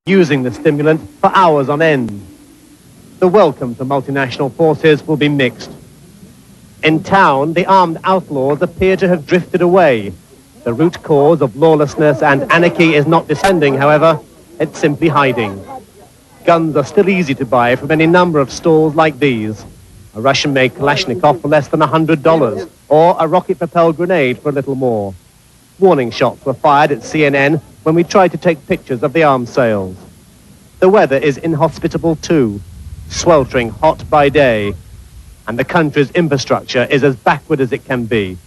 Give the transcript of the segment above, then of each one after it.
using the stimulant for hours on end. The welcome to multinational forces will be mixed. In town, the armed outlaws appear to have drifted away. The root cause of lawlessness and anarchy is not descending, however, it's simply hiding. Guns are still easy to buy from any number of stalls like these. A Russian-made Kalashnikov for less than $100, or a rocket-propelled grenade for a little more. Warning shots were fired at CNN when we tried to take pictures of the arms sales. The weather is inhospitable too, sweltering hot by day, and the country's infrastructure is as backward as it can be.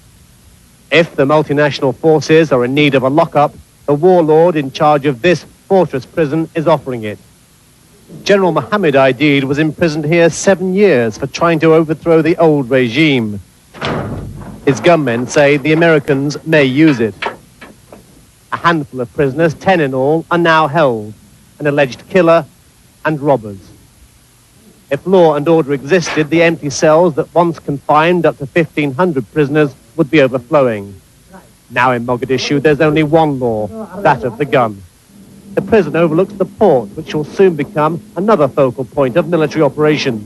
If the multinational forces are in need of a lockup, the warlord in charge of this fortress prison is offering it. General Mohammed Aidid was imprisoned here 7 years for trying to overthrow the old regime. His gunmen say the Americans may use it. A handful of prisoners, 10 in all, are now held, an alleged killer and robbers. If law and order existed, the empty cells that once confined up to 1,500 prisoners would be overflowing. Now in Mogadishu, there's only one law, that of the gun. The prison overlooks the port, which will soon become another focal point of military operations.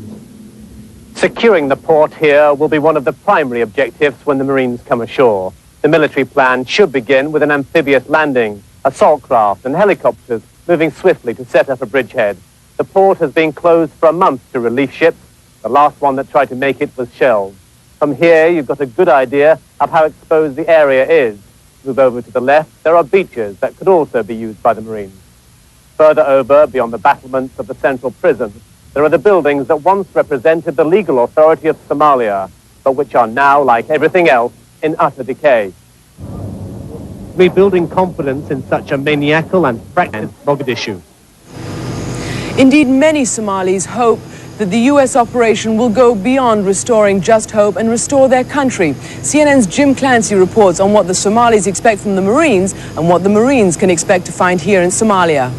Securing the port here will be one of the primary objectives when the Marines come ashore. The military plan should begin with an amphibious landing, assault craft and helicopters moving swiftly to set up a bridgehead. The port has been closed for a month to relief ships. The last one that tried to make it was shelled. From here, you've got a good idea of how exposed the area is. Move over to the left, there are beaches that could also be used by the Marines. Further over, beyond the battlements of the central prison, there are the buildings that once represented the legal authority of Somalia, but which are now, like everything else, in utter decay. Rebuilding confidence in such a maniacal and fractured Mogadishu. Indeed, many Somalis hope that the U.S. operation will go beyond restoring just hope and restore their country. CNN's Jim Clancy reports on what the Somalis expect from the Marines and what the Marines can expect to find here in Somalia.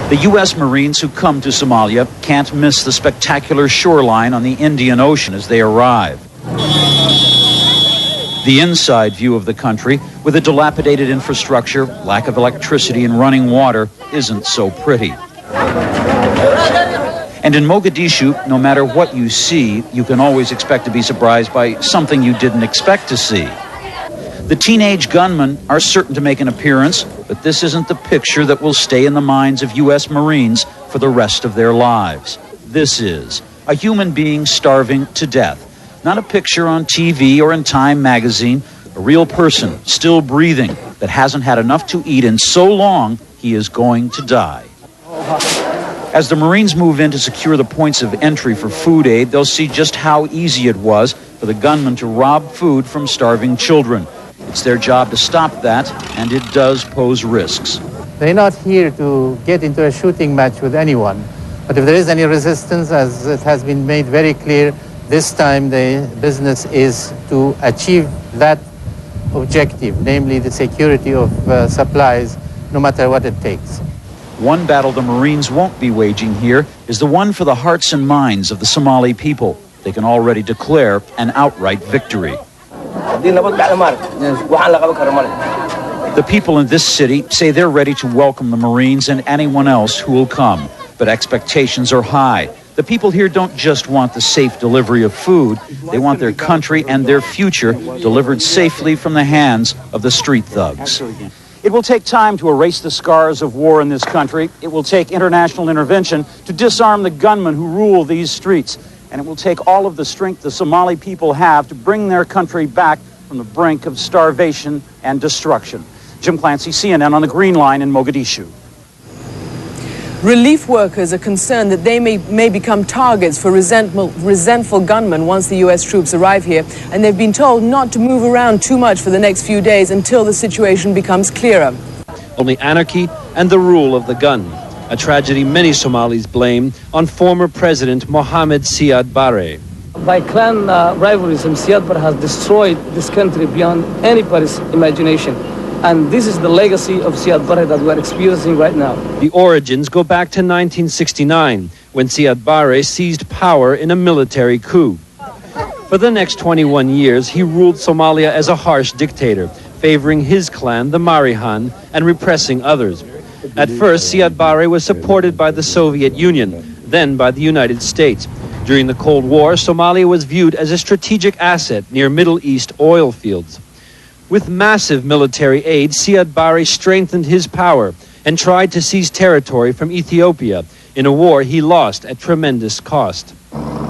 The U.S. Marines who come to Somalia can't miss the spectacular shoreline on the Indian Ocean as they arrive. The inside view of the country, with a dilapidated infrastructure, lack of electricity and running water, isn't so pretty. And in Mogadishu, no matter what you see, you can always expect to be surprised by something you didn't expect to see. The teenage gunmen are certain to make an appearance, but this isn't the picture that will stay in the minds of U.S. Marines for the rest of their lives. This is a human being starving to death. Not a picture on TV or in Time magazine, a real person still breathing that hasn't had enough to eat in so long he is going to die. As the Marines move in to secure the points of entry for food aid, they'll see just how easy it was for the gunmen to rob food from starving children. It's their job to stop that, and it does pose risks. They're not here to get into a shooting match with anyone. But if there is any resistance, as it has been made very clear, this time the business is to achieve that objective, namely the security of supplies, no matter what it takes. One battle the Marines won't be waging here is the one for the hearts and minds of the Somali people. They can already declare an outright victory. The people in this city say they're ready to welcome the Marines and anyone else who will come, but expectations are high. The people here don't just want the safe delivery of food, they want their country and their future delivered safely from the hands of the street thugs. It will take time to erase the scars of war in this country. It will take international intervention to disarm the gunmen who rule these streets. And it will take all of the strength the Somali people have to bring their country back from the brink of starvation and destruction. Jim Clancy, CNN on the Green Line in Mogadishu. Relief workers are concerned that they may become targets for resentful gunmen once the U.S. troops arrive here, and they've been told not to move around too much for the next few days until the situation becomes clearer. Only anarchy and the rule of the gun, a tragedy many Somalis blame on former President Mohamed Siad Barre. By clan rivalryism, Siad Barre has destroyed this country beyond anybody's imagination. And this is the legacy of Siad Barre that we're experiencing right now. The origins go back to 1969, when Siad Barre seized power in a military coup. For the next 21 years, he ruled Somalia as a harsh dictator, favoring his clan, the Marihan, and repressing others. At first, Siad Barre was supported by the Soviet Union, then by the United States. During the Cold War, Somalia was viewed as a strategic asset near Middle East oil fields. With massive military aid, Siad Barre strengthened his power and tried to seize territory from Ethiopia in a war he lost at tremendous cost.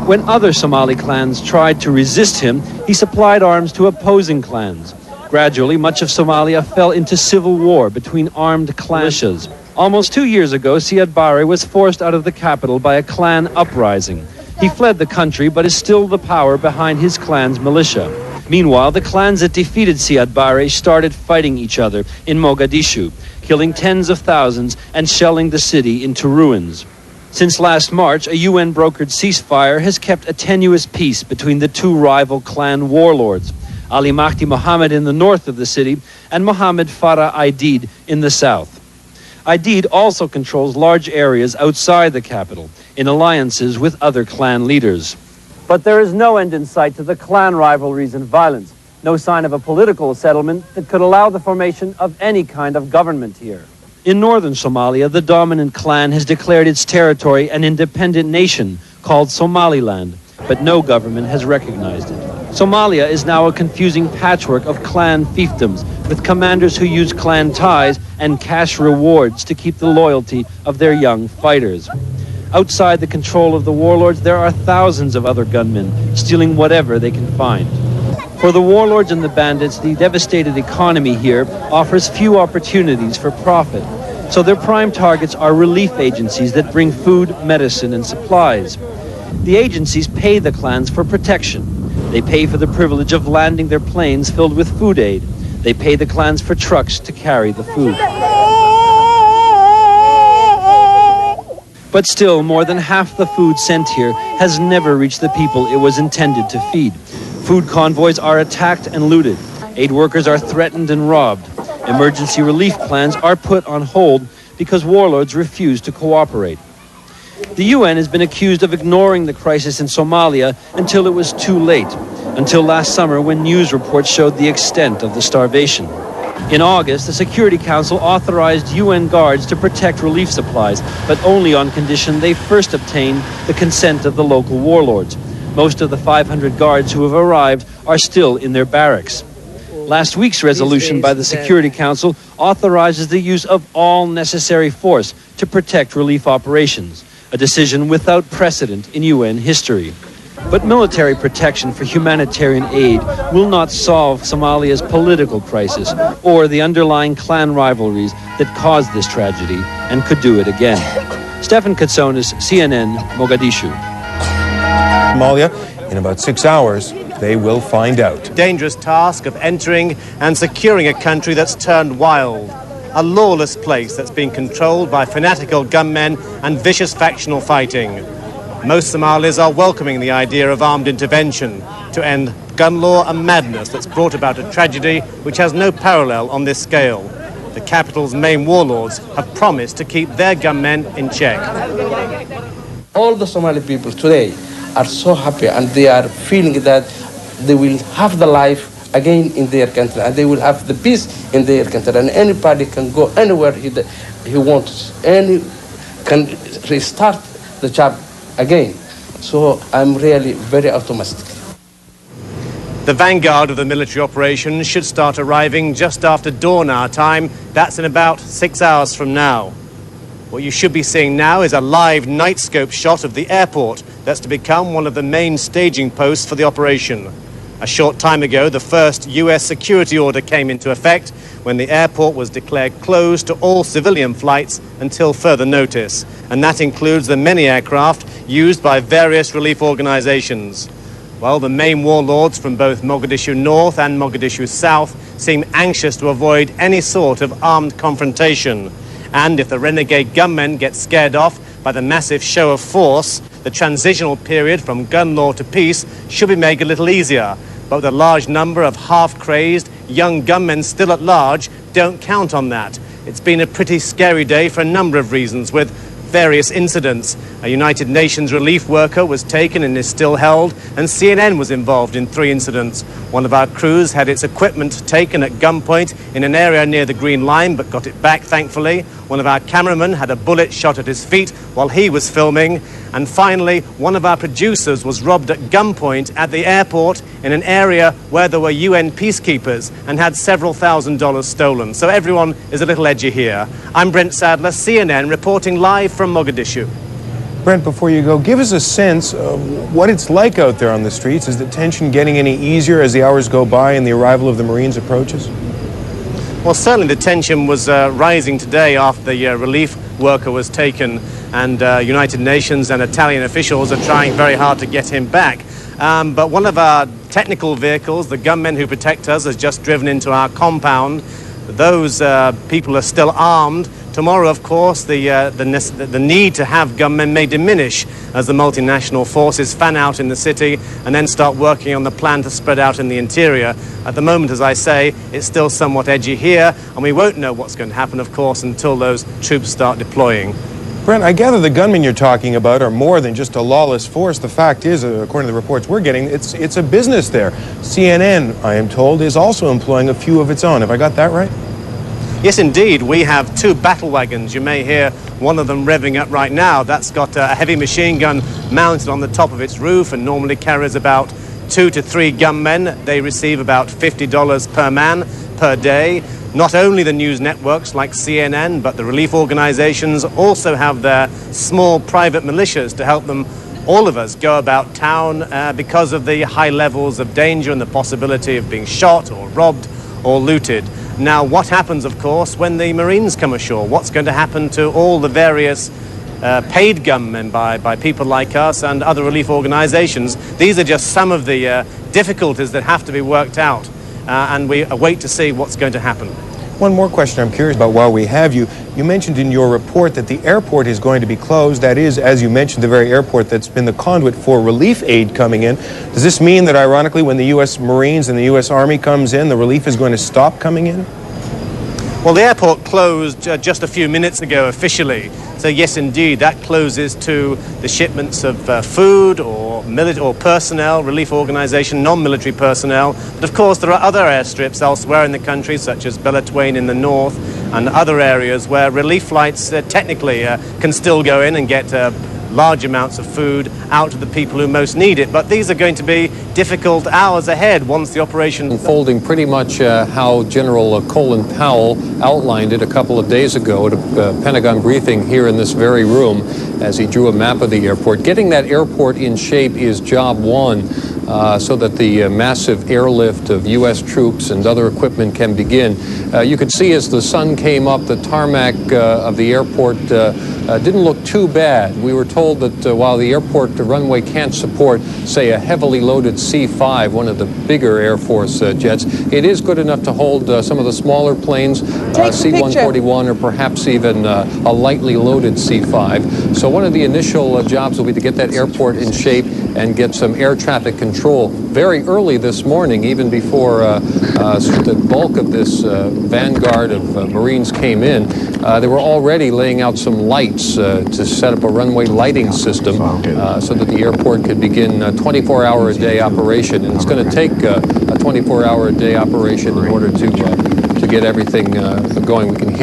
When other Somali clans tried to resist him, he supplied arms to opposing clans. Gradually, much of Somalia fell into civil war between armed militias. Almost 2 years ago, Siad Barre was forced out of the capital by a clan uprising. He fled the country, but is still the power behind his clan's militia. Meanwhile, the clans that defeated Siad Barre started fighting each other in Mogadishu, killing tens of thousands and shelling the city into ruins. Since last March, a UN-brokered ceasefire has kept a tenuous peace between the two rival clan warlords, Ali Mahdi Mohammed in the north of the city and Mohammed Farah Aidid in the south. Aidid also controls large areas outside the capital, in alliances with other clan leaders. But there is no end in sight to the clan rivalries and violence, no sign of a political settlement that could allow the formation of any kind of government here. In northern Somalia, the dominant clan has declared its territory an independent nation called Somaliland, but no government has recognized it. Somalia is now a confusing patchwork of clan fiefdoms, with commanders who use clan ties and cash rewards to keep the loyalty of their young fighters. Outside the control of the warlords, there are thousands of other gunmen stealing whatever they can find. For the warlords and the bandits, the devastated economy here offers few opportunities for profit. So their prime targets are relief agencies that bring food, medicine, and supplies. The agencies pay the clans for protection. They pay for the privilege of landing their planes filled with food aid. They pay the clans for trucks to carry the food. But still, more than half the food sent here has never reached the people it was intended to feed. Food convoys are attacked and looted. Aid workers are threatened and robbed. Emergency relief plans are put on hold because warlords refuse to cooperate. The UN has been accused of ignoring the crisis in Somalia until it was too late, until last summer when news reports showed the extent of the starvation. In August, the Security Council authorized UN guards to protect relief supplies, but only on condition they first obtain the consent of the local warlords. Most of the 500 guards who have arrived are still in their barracks. Last week's resolution by the Security Council authorizes the use of all necessary force to protect relief operations, a decision without precedent in UN history. But military protection for humanitarian aid will not solve Somalia's political crisis or the underlying clan rivalries that caused this tragedy and could do it again. Stefan Katsonis, CNN, Mogadishu. Somalia, in about 6 hours, they will find out. Dangerous task of entering and securing a country that's turned wild. A lawless place that's being controlled by fanatical gunmen and vicious factional fighting. Most Somalis are welcoming the idea of armed intervention to end gun law and madness that's brought about a tragedy which has no parallel on this scale. The capital's main warlords have promised to keep their gunmen in check. All the Somali people today are so happy and they are feeling that they will have the life again in their country and they will have the peace in their country and anybody can go anywhere he wants and can restart the job again. So I'm really very optimistic. The vanguard of the military operation should start arriving just after dawn our time. That's in about 6 hours from now. What you should be seeing now is a live night scope shot of the airport that's to become one of the main staging posts for the operation. A short time ago, the first US security order came into effect when the airport was declared closed to all civilian flights until further notice. And that includes the many aircraft used by various relief organizations. Well, the main warlords from both Mogadishu North and Mogadishu South seem anxious to avoid any sort of armed confrontation. And if the renegade gunmen get scared off by the massive show of force, the transitional period from gun law to peace should be made a little easier. But with a large number of half-crazed young gunmen still at large, don't count on that. It's been a pretty scary day for a number of reasons, with various incidents. A United Nations relief worker was taken and is still held, and CNN was involved in 3 incidents. One of our crews had its equipment taken at gunpoint in an area near the Green Line, but got it back, thankfully. One of our cameramen had a bullet shot at his feet while he was filming. And finally, one of our producers was robbed at gunpoint at the airport in an area where there were UN peacekeepers and had several $1,000s stolen. So everyone is a little edgy here. I'm Brent Sadler, CNN, reporting live from Mogadishu. Brent, before you go, give us a sense of what it's like out there on the streets. Is the tension getting any easier as the hours go by and the arrival of the Marines approaches? Well, certainly the tension was rising today after the relief worker was taken, and United Nations and Italian officials are trying very hard to get him back. But one of our technical vehicles, the gunmen who protect us, has just driven into our compound. Those people are still armed. Tomorrow, of course, the need to have gunmen may diminish as the multinational forces fan out in the city and then start working on the plan to spread out in the interior. At the moment, as I say, it's still somewhat edgy here, and we won't know what's going to happen, of course, until those troops start deploying. Brent, I gather the gunmen you're talking about are more than just a lawless force. The fact is, according to the reports we're getting, it's a business there. CNN, I am told, is also employing a few of its own. Have I got that right? Yes, indeed. We have 2 battle wagons. You may hear one of them revving up right now. That's got a heavy machine gun mounted on the top of its roof and normally carries about 2 to 3 gunmen. They receive about $50 per man per day. Not only the news networks like CNN, but the relief organizations also have their small private militias to help them, all of us, go about town because of the high levels of danger and the possibility of being shot or robbed or looted. Now, what happens, of course, when the Marines come ashore? What's going to happen to all the various paid gunmen by people like us and other relief organizations? These are just some of the difficulties that have to be worked out, and we await to see what's going to happen. One more question I'm curious about while we have you. You mentioned in your report that the airport is going to be closed. That is, as you mentioned, the very airport that's been the conduit for relief aid coming in. Does this mean that, ironically, when the U.S. Marines and the U.S. Army comes in, the relief is going to stop coming in? Well, the airport closed just a few minutes ago officially. So yes, indeed, that closes to the shipments of food or personnel, relief organization, non-military personnel. But of course, there are other airstrips elsewhere in the country, such as Belatwain in the north and other areas where relief flights technically can still go in and get large amounts of food out to the people who most need it. But these are going to be difficult hours ahead once the operation... Unfolding pretty much how General Colin Powell outlined it a couple of days ago at a Pentagon briefing here in this very room as he drew a map of the airport. Getting that airport in shape is job one so that the massive airlift of U.S. troops and other equipment can begin. You could see as the sun came up, the tarmac of the airport didn't look too bad. We were told that while the airport runway can't support, say, a heavily loaded C-5, one of the bigger Air Force jets, it is good enough to hold some of the smaller planes, C-141 or perhaps even a lightly loaded C-5. So one of the initial jobs will be to get that airport in shape and get some air traffic control. Very early this morning, even before the bulk of this vanguard of Marines came in, they were already laying out some lights to set up a runway lighting system so that the airport could begin a 24-hour-a-day operation. And it's going to take a 24-hour-a-day operation in order to get everything going. We can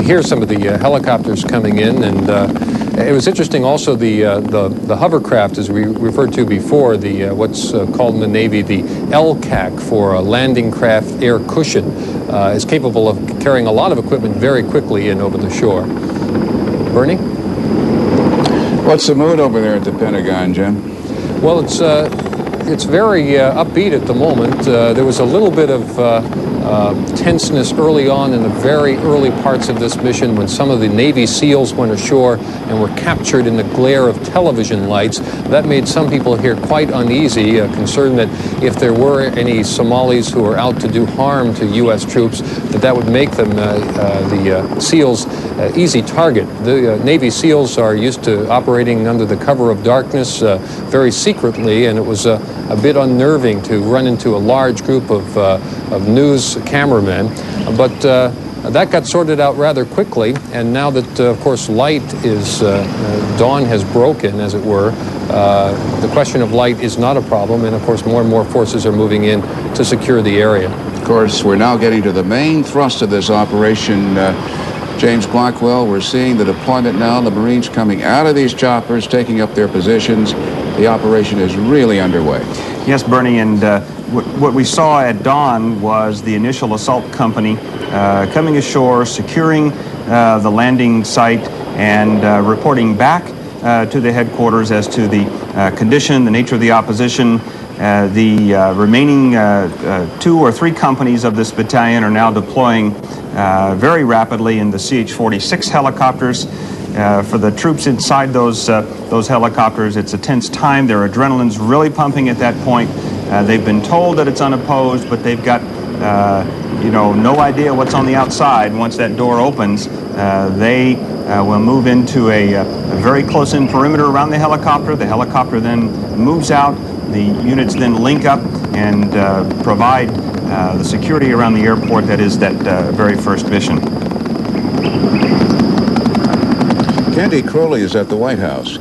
hear some of the helicopters coming in, and it was interesting also the hovercraft, as we referred to before, the what's called in the Navy the LCAC for a landing craft air cushion, is capable of carrying a lot of equipment very quickly in over the shore. Bernie? What's the mood over there at the Pentagon, Jim? Well, it's very upbeat at the moment. There was a little bit of tenseness early on in the very early parts of this mission when some of the Navy SEALs went ashore and were captured in the glare of television lights. That made some people here quite uneasy, concerned that if there were any Somalis who were out to do harm to U.S. troops, that would make them, the SEALs, easy target. The Navy SEALs are used to operating under the cover of darkness very secretly, and it was a bit unnerving to run into a large group of news cameramen. But That got sorted out rather quickly, and now that, of course, light is, dawn has broken, as it were, the question of light is not a problem, and of course more and more forces are moving in to secure the area. Of course, we're now getting to the main thrust of this operation. James Blackwell, we're seeing the deployment now, the Marines coming out of these choppers, taking up their positions. The operation is really underway. Yes, Bernie, and what we saw at dawn was the initial assault company coming ashore, securing the landing site, and reporting back to the headquarters as to the condition, the nature of the opposition. The remaining 2 or 3 companies of this battalion are now deploying very rapidly in the CH-46 helicopters. For the troops inside those helicopters, it's a tense time. Their adrenaline's really pumping at that point. They've been told that it's unopposed, but they've got no idea what's on the outside. Once that door opens, they will move into a very close-in perimeter around the helicopter. The helicopter then moves out. The units then link up and provide the security around the airport. That is that very first mission. Candy Crowley is at the White House.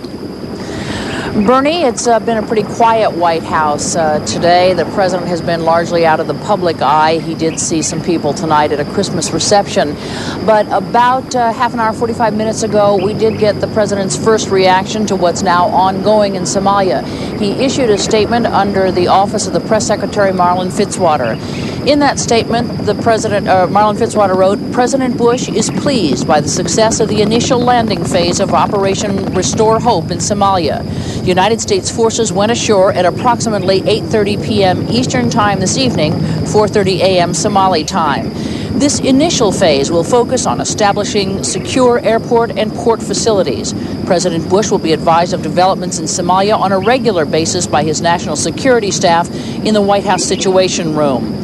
Bernie, it's been a pretty quiet White House today. The president has been largely out of the public eye. He did see some people tonight at a Christmas reception. But about half an hour, 45 minutes ago, we did get the president's first reaction to what's now ongoing in Somalia. He issued a statement under the office of the press secretary, Marlin Fitzwater. In that statement, the president, Marlin Fitzwater wrote, "President Bush is pleased by the success of the initial landing phase of Operation Restore Hope in Somalia. United States forces went ashore at approximately 8:30 p.m. Eastern Time this evening, 4:30 a.m. Somali time. This initial phase will focus on establishing secure airport and port facilities. President Bush will be advised of developments in Somalia on a regular basis by his national security staff in the White House Situation Room."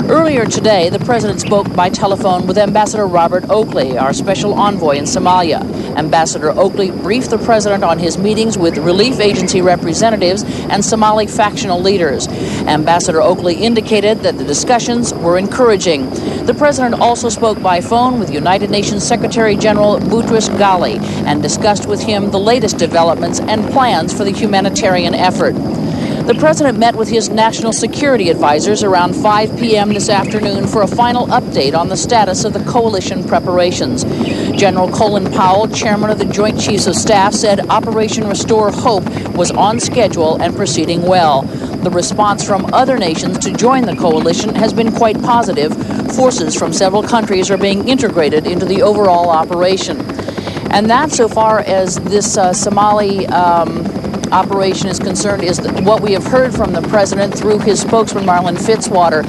Earlier today, the president spoke by telephone with Ambassador Robert Oakley, our special envoy in Somalia. Ambassador Oakley briefed the president on his meetings with relief agency representatives and Somali factional leaders. Ambassador Oakley indicated that the discussions were encouraging. The president also spoke by phone with United Nations Secretary General Boutros Ghali and discussed with him the latest developments and plans for the humanitarian effort. The president met with his national security advisors around 5 p.m. this afternoon for a final update on the status of the coalition preparations. General Colin Powell, chairman of the Joint Chiefs of Staff, said Operation Restore Hope was on schedule and proceeding well. The response from other nations to join the coalition has been quite positive. Forces from several countries are being integrated into the overall operation. And that, so far as this Somali operation is concerned, is what we have heard from the president through his spokesman Marlin Fitzwater,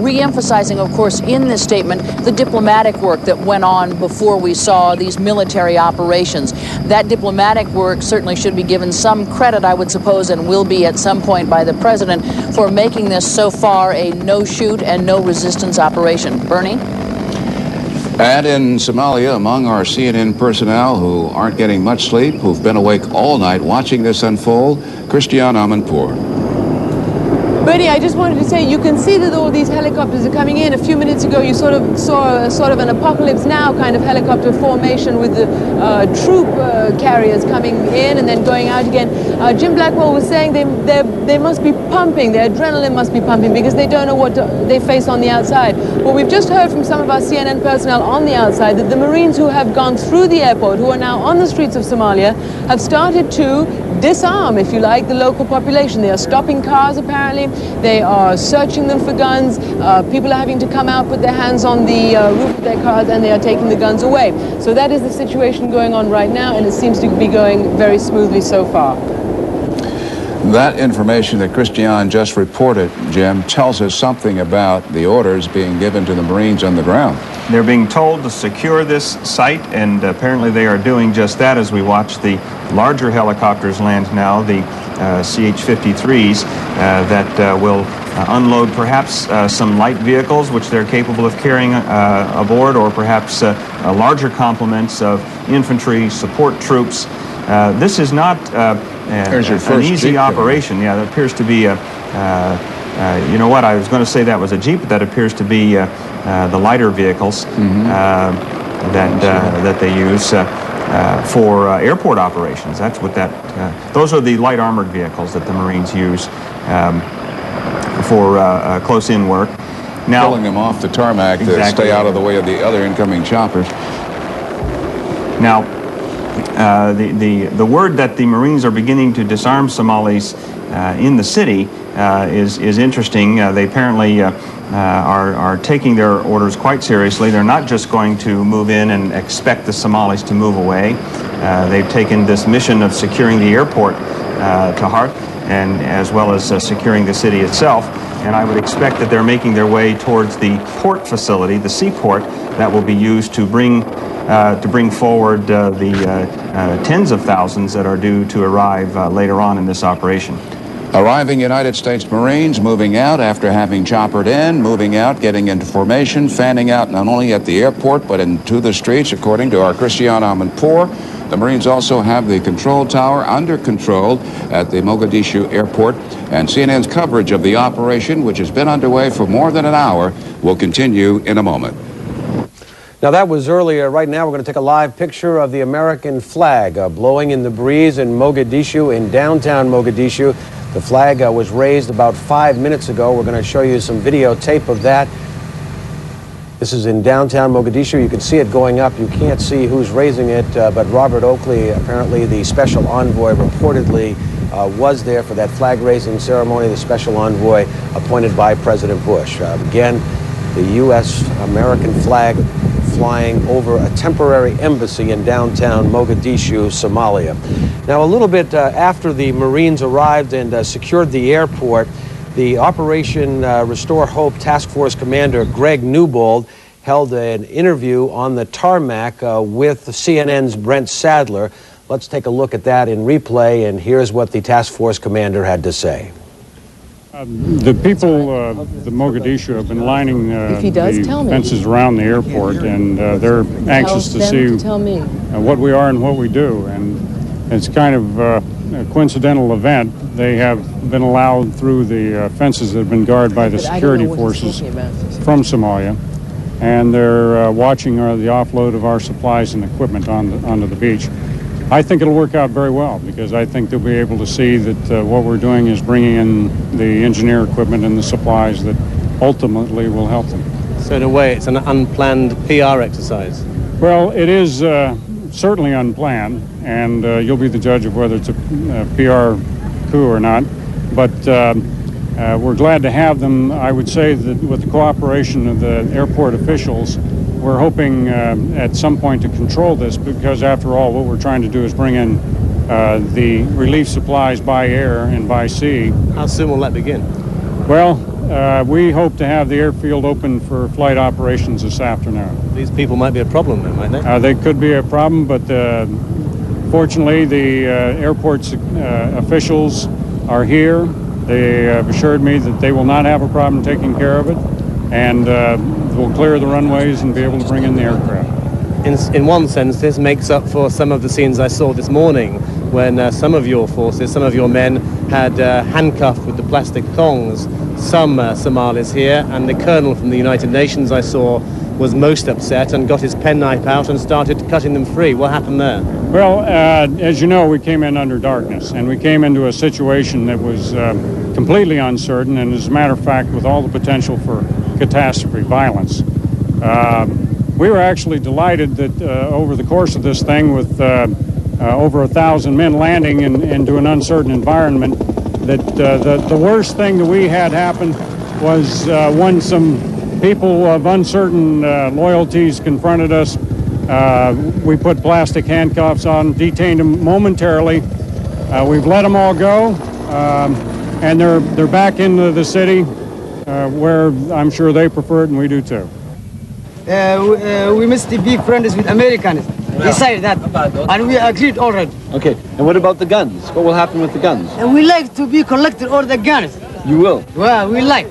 re-emphasizing, of course, in this statement the diplomatic work that went on before we saw these military operations. That diplomatic work certainly should be given some credit, I would suppose, and will be at some point by the president, for making this so far a no-shoot and no-resistance operation. Bernie? And in Somalia, among our CNN personnel who aren't getting much sleep, who've been awake all night watching this unfold, Christiane Amanpour. Bernie, I just wanted to say, you can see that all these helicopters are coming in. A few minutes ago, you sort of saw sort of an Apocalypse Now kind of helicopter formation with the troop carriers coming in and then going out again. Jim Blackwell was saying they must be pumping, their adrenaline must be pumping because they don't know what they face on the outside. Well, we've just heard from some of our CNN personnel on the outside that the Marines who have gone through the airport, who are now on the streets of Somalia, have started to disarm, if you like, the local population. They are stopping cars, apparently. They are searching them for guns. People are having to come out, put their hands on the roof of their cars, and they are taking the guns away. So that is the situation going on right now, and it seems to be going very smoothly so far. That information that Christiane just reported, Jim, tells us something about the orders being given to the Marines on the ground. They're being told to secure this site, and apparently they are doing just that as we watch the larger helicopters land now, the CH-53s, that will unload perhaps some light vehicles, which they're capable of carrying aboard, or perhaps larger complements of infantry support troops. This is not an easy operation. Yeah, there appears to be You know what? I was going to say that was a Jeep, but that appears to be the lighter vehicles that they use for airport operations. That's what that. Those are the light armored vehicles that the Marines use for close-in work. Now, pulling them off the tarmac to stay out of the way of the other incoming choppers. Now, the word that the Marines are beginning to disarm Somalis in the city is interesting. They apparently are taking their orders quite seriously. They're not just going to move in and expect the Somalis to move away. They've taken this mission of securing the airport to heart, and as well as securing the city itself. And I would expect that they're making their way towards the port facility, the seaport, that will be used to bring forward the tens of thousands that are due to arrive later on in this operation. Arriving United States Marines moving out after having choppered in, moving out, getting into formation, fanning out not only at the airport but into the streets, according to our Christian Amanpour. The Marines also have the control tower under control at the Mogadishu airport, and CNN's coverage of the operation, which has been underway for more than an hour, will continue in a moment. Now that was earlier. Right now we're going to take a live picture of the American flag blowing in the breeze in Mogadishu, in downtown Mogadishu. The flag was raised about 5 minutes ago. We're going to show you some videotape of that. This is in downtown Mogadishu. You can see it going up. You can't see who's raising it, but Robert Oakley, apparently the special envoy, reportedly was there for that flag-raising ceremony, the special envoy appointed by President Bush. Again, the U.S. American flag flying over a temporary embassy in downtown Mogadishu, Somalia. Now, a little bit after the Marines arrived and secured the airport, the Operation Restore Hope Task Force Commander Greg Newbold held an interview on the tarmac with CNN's Brent Sadler. Let's take a look at that in replay, and here's what the task force commander had to say. The people of the Mogadishu have been lining the fences around the airport, and they're anxious to see what we are and what we do. And it's kind of a coincidental event. They have been allowed through the fences that have been guarded by the security forces from Somalia, and they're watching the offload of our supplies and equipment onto the beach. I think it'll work out very well, because I think they'll be able to see that what we're doing is bringing in the engineer equipment and the supplies that ultimately will help them. So in a way, it's an unplanned PR exercise? Well, it is certainly unplanned, and you'll be the judge of whether it's a PR coup or not. But we're glad to have them. I would say that with the cooperation of the airport officials, we're hoping at some point to control this, because after all, what we're trying to do is bring in the relief supplies by air and by sea. How soon will that begin? Well, we hope to have the airfield open for flight operations this afternoon. These people might be a problem then, might they? They could be a problem, but fortunately the airport's officials are here. They have assured me that they will not have a problem taking care of it, and we'll clear the runways and be able to bring in the aircraft. In one sense, this makes up for some of the scenes I saw this morning when some of your forces, some of your men had handcuffed with the plastic thongs some Somalis here, and the colonel from the United Nations I saw was most upset and got his penknife out and started cutting them free. What happened there? Well, as you know, we came in under darkness, and we came into a situation that was completely uncertain, and as a matter of fact, with all the potential for catastrophe, violence. We were actually delighted that over the course of this thing, with over 1,000 men landing into an uncertain environment, that the worst thing that we had happen was when some people of uncertain loyalties confronted us. We put plastic handcuffs on, detained them momentarily. We've let them all go, and they're back into the city, where I'm sure they prefer it, and we do too. We must be friends with Americans. Decided that, and we agreed already. Okay, and what about the guns? What will happen with the guns? And we like to be collected all the guns. You will? Well, we like.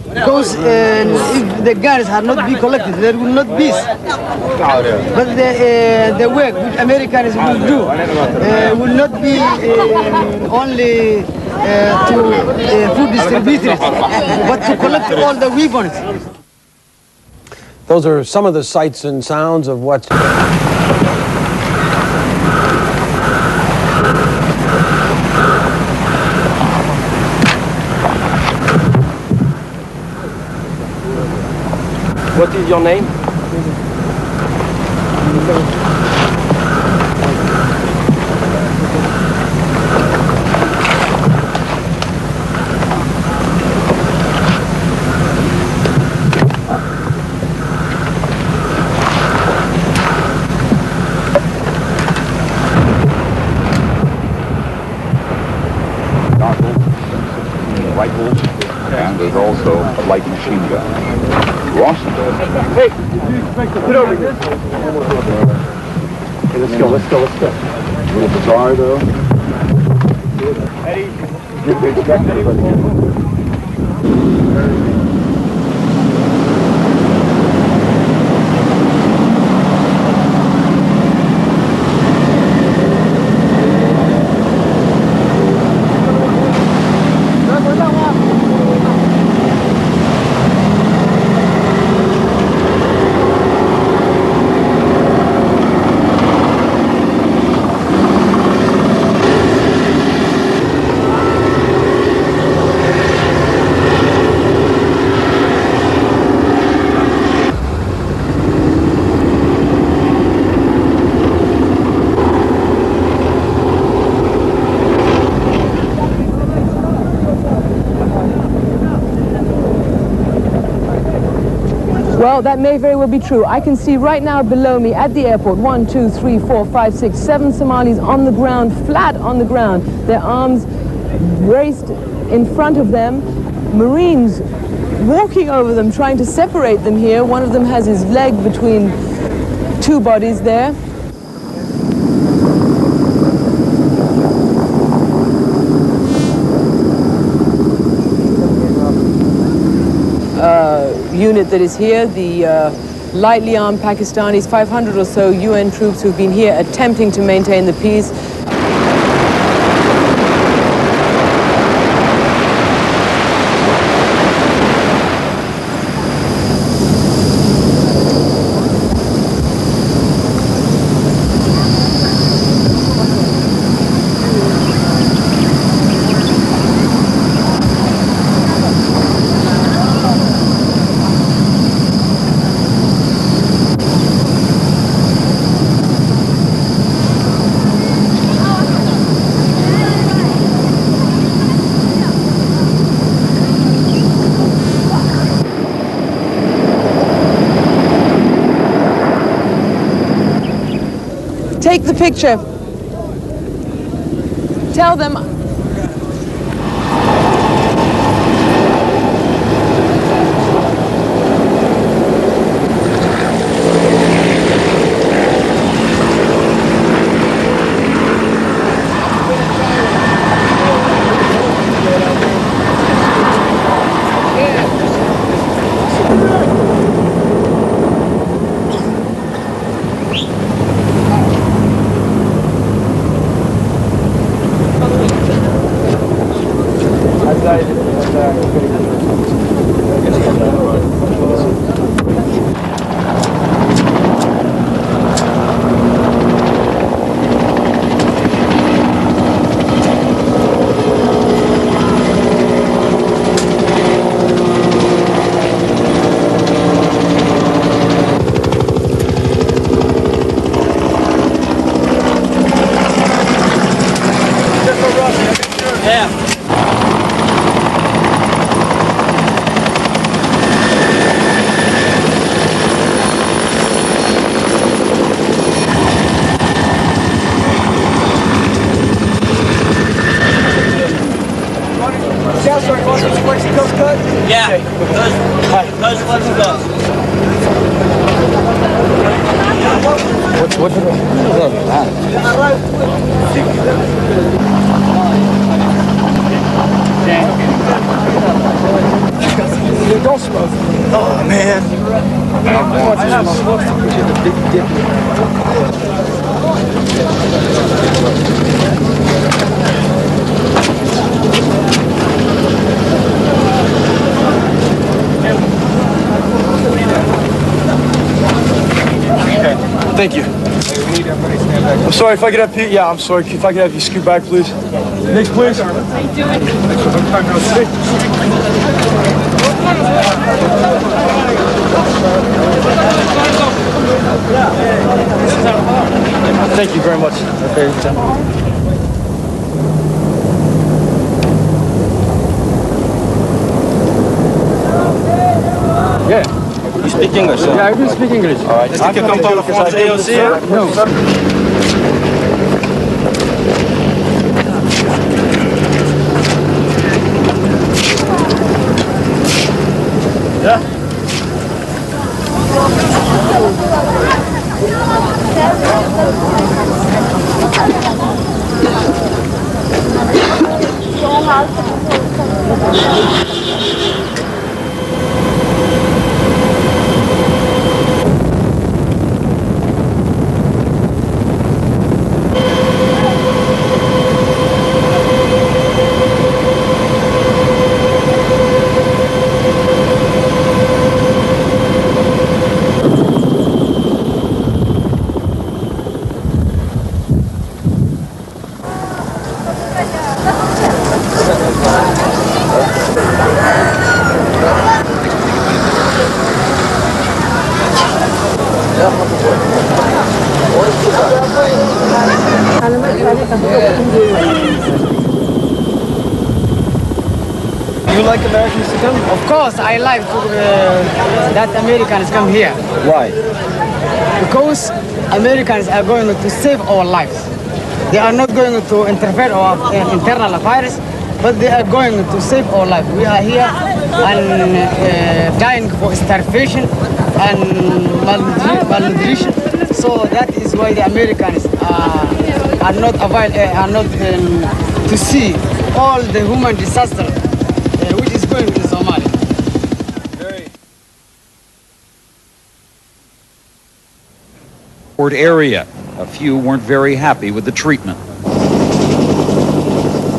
Because if the guns are not be collected, there will not be. But the work which Americans will do will not be only to food distributors, but to collect all the weapons. Those are some of the sights and sounds of what's... What is your name? Rifles, and there's also a light machine gun. Washington. Hey, get over here. Okay, let's go. A little bizarre, though. Eddie. Well, that may very well be true. I can see right now below me at the airport 1, 2, 3, 4, 5, 6, 7 Somalis on the ground, flat on the ground, their arms braced in front of them, Marines walking over them, trying to separate them here. One of them has his leg between two bodies there. Unit that is here, the lightly armed Pakistanis, 500 or so UN troops who've been here attempting to maintain the peace. Take the picture. Tell them. Yeah, those ones you got. What's it? Don't smoke. Oh man. I want to smoke to put you in a big dip. Thank you. I'm sorry if I could have you. Yeah, I'm sorry if I could have you scoot back, please. Next, please. Thank you very much. Okay. Yeah. You speak English, sir? Yeah, I do speak English. All right. Est-ce que quelqu'un parle français aussi? No. Yeah. You like Americans to come? Of course, I like that Americans come here. Why? Because Americans are going to save our lives. They are not going to interfere our internal affairs, but they are going to save our lives. We are here and dying for starvation and malnutrition. So that is why the Americans are not to see all the human disaster which is going in Somalia. Area. A few weren't very happy with the treatment.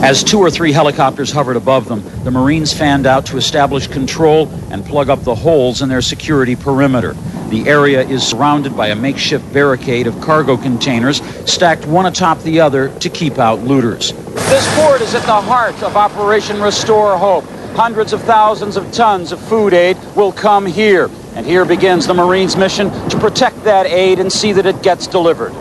As 2 or 3 helicopters hovered above them, the Marines fanned out to establish control and plug up the holes in their security perimeter. The area is surrounded by a makeshift barricade of cargo containers stacked one atop the other to keep out looters. This port is at the heart of Operation Restore Hope. Hundreds of thousands of tons of food aid will come here. And here begins the Marines' mission to protect that aid and see that it gets delivered.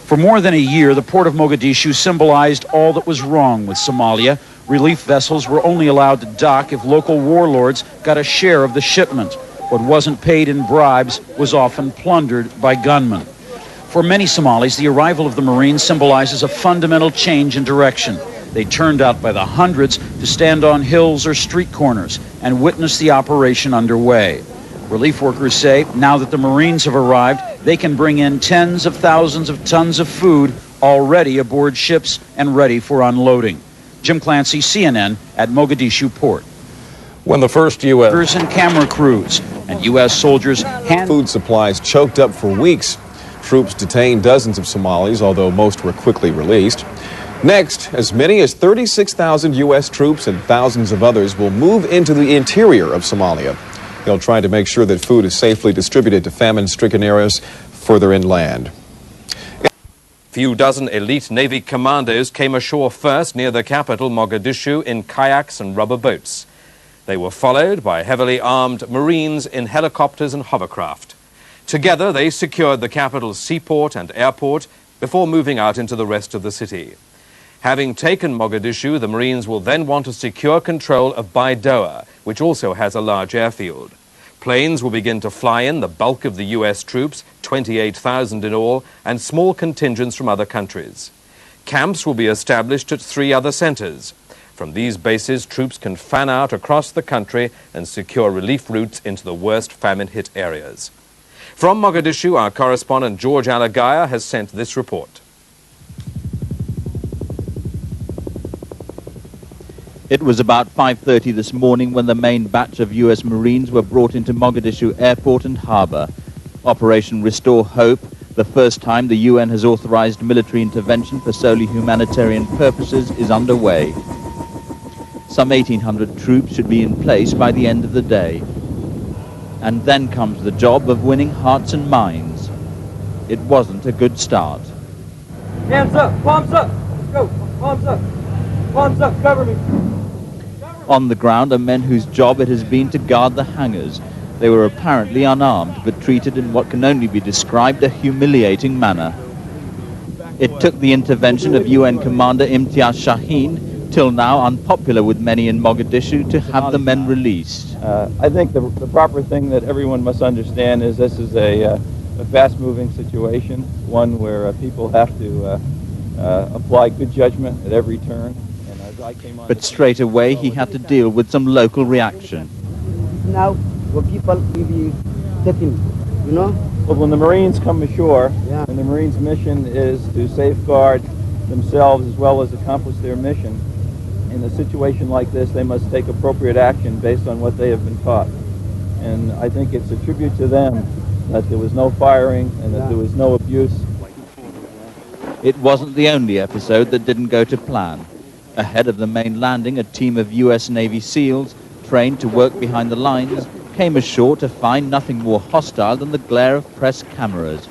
For more than a year, the port of Mogadishu symbolized all that was wrong with Somalia. Relief vessels were only allowed to dock if local warlords got a share of the shipment. What wasn't paid in bribes was often plundered by gunmen. For many Somalis, the arrival of the Marines symbolizes a fundamental change in direction. They turned out by the hundreds to stand on hills or street corners and witness the operation underway. Relief workers say now that the Marines have arrived, they can bring in tens of thousands of tons of food already aboard ships and ready for unloading. Jim Clancy, CNN, at Mogadishu Port. When the first U.S. and camera crews and U.S. soldiers food supplies choked up for weeks. Troops detained dozens of Somalis, although most were quickly released. Next, as many as 36,000 U.S. troops and thousands of others will move into the interior of Somalia. They'll try to make sure that food is safely distributed to famine-stricken areas further inland. Few dozen elite Navy commandos came ashore first near the capital, Mogadishu, in kayaks and rubber boats. They were followed by heavily armed Marines in helicopters and hovercraft. Together, they secured the capital's seaport and airport before moving out into the rest of the city. Having taken Mogadishu, the Marines will then want to secure control of Baidoa, which also has a large airfield. Planes will begin to fly in the bulk of the U.S. troops, 28,000 in all, and small contingents from other countries. Camps will be established at 3 other centers. From these bases, troops can fan out across the country and secure relief routes into the worst famine-hit areas. From Mogadishu, our correspondent George Alagaya has sent this report. It was about 5:30 this morning when the main batch of U.S. Marines were brought into Mogadishu Airport and Harbour. Operation Restore Hope, The first time the UN has authorized military intervention for solely humanitarian purposes is underway. Some 1,800 troops should be in place by the end of the day. And then comes the job of winning hearts and minds. It wasn't a good start. Hands up, palms up, go, palms up, cover me. On the ground are men whose job it has been to guard the hangars. They were apparently unarmed, but treated in what can only be described a humiliating manner. It took the intervention of UN Commander Imtiaz Shaheen, till now unpopular with many in Mogadishu, to have the men released. I think the proper thing that everyone must understand is this is a fast-moving situation, one where people have to apply good judgment at every turn. And as I came on, But straight away he had to deal with some local reaction. Now, what people will be taking, you know? Well, when the Marines come ashore, and the Marines' mission is to safeguard themselves as well as accomplish their mission, in a situation like this, they must take appropriate action based on what they have been taught. And I think it's a tribute to them that there was no firing and that there was no abuse. It wasn't the only episode that didn't go to plan. Ahead of the main landing, a team of US Navy SEALs, trained to work behind the lines, came ashore to find nothing more hostile than the glare of press cameras.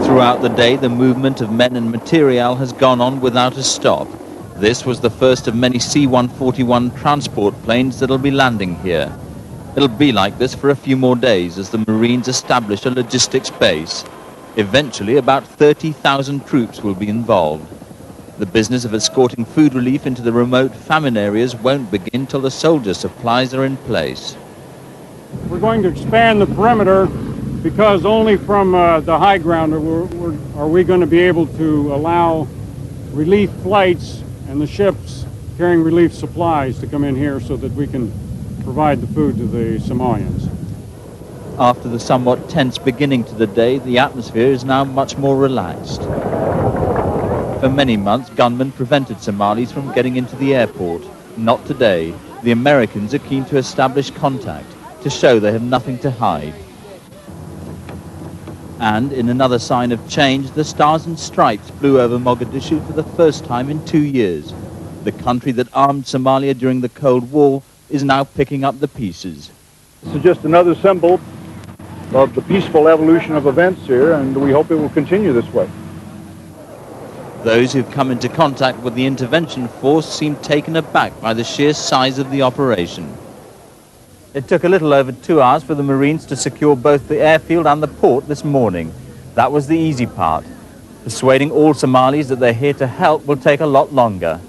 Throughout the day, the movement of men and material has gone on without a stop. This was the first of many C-141 transport planes that'll be landing here. It'll be like this for a few more days as the Marines establish a logistics base. Eventually, about 30,000 troops will be involved. The business of escorting food relief into the remote famine areas won't begin till the soldier supplies are in place. We're going to expand the perimeter because only from the high ground are we going to be able to allow relief flights and the ships carrying relief supplies to come in here so that we can provide the food to the Somalians. After the somewhat tense beginning to the day, the atmosphere is now much more relaxed. For many months, gunmen prevented Somalis from getting into the airport. Not today. The Americans are keen to establish contact, to show they have nothing to hide. And in another sign of change, the Stars and Stripes flew over Mogadishu for the first time in 2 years. The country that armed Somalia during the Cold War is now picking up the pieces. This is just another symbol of the peaceful evolution of events here, and we hope it will continue this way. Those who've come into contact with the intervention force seem taken aback by the sheer size of the operation. It took a little over 2 hours for the Marines to secure both the airfield and the port this morning. That was the easy part. Persuading all Somalis that they're here to help will take a lot longer.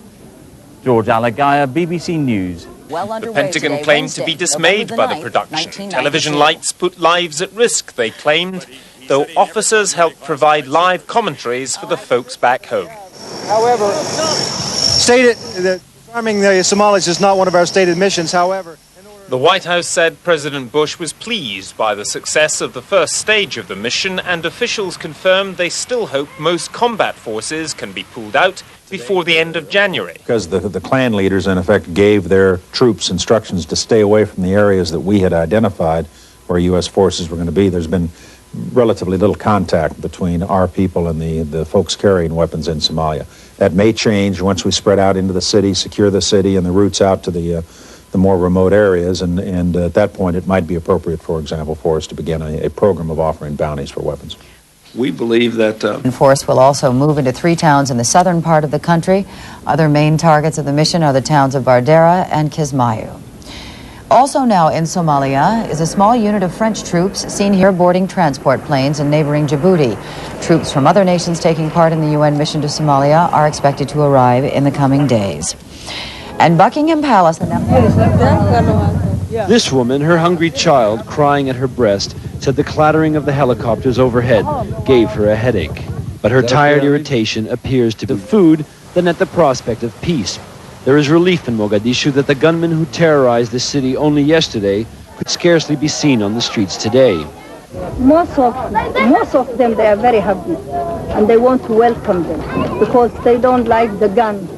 George Alagaya, BBC News. The Pentagon claimed to be dismayed by the production. Television lights put lives at risk, they claimed, though officers helped provide live commentaries for the folks back home. However, stated that arming the Somalis is not one of our stated missions, however. The White House said President Bush was pleased by the success of the first stage of the mission, and officials confirmed they still hope most combat forces can be pulled out before the end of January. Because the clan leaders, in effect, gave their troops instructions to stay away from the areas that we had identified where U.S. forces were going to be. There's been relatively little contact between our people and the folks carrying weapons in Somalia. That may change once we spread out into the city, secure the city and the routes out to the more remote areas, and at that point it might be appropriate, for example, for us to begin a program of offering bounties for weapons. We believe that force will also move into 3 towns in the southern part of the country. Other main targets of the mission are the towns of Bardera and Kismayu. Also now in Somalia is a small unit of French troops seen here boarding transport planes in neighboring Djibouti. Troops from other nations taking part in the UN mission to Somalia are expected to arrive in the coming days. And Buckingham Palace... This woman, her hungry child crying at her breast, said the clattering of the helicopters overhead gave her a headache. But her tired irritation appears to be food than at the prospect of peace. There is relief in Mogadishu that the gunmen who terrorized the city only yesterday could scarcely be seen on the streets today. Most of them, they are very happy, and they want to welcome them because they don't like the gun.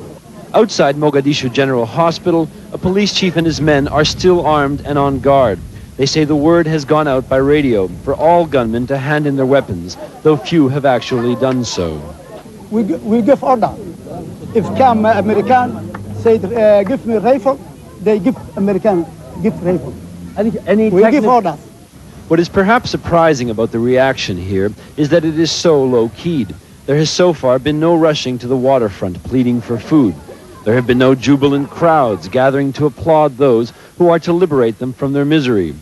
Outside Mogadishu General Hospital, a police chief and his men are still armed and on guard. They say the word has gone out by radio for all gunmen to hand in their weapons, though few have actually done so. We give order. If come American say give me rifle, they give American give rifle. We give orders. What is perhaps surprising about the reaction here is that it is so low-keyed. There has so far been no rushing to the waterfront pleading for food. There have been no jubilant crowds gathering to applaud those who are to liberate them from their misery.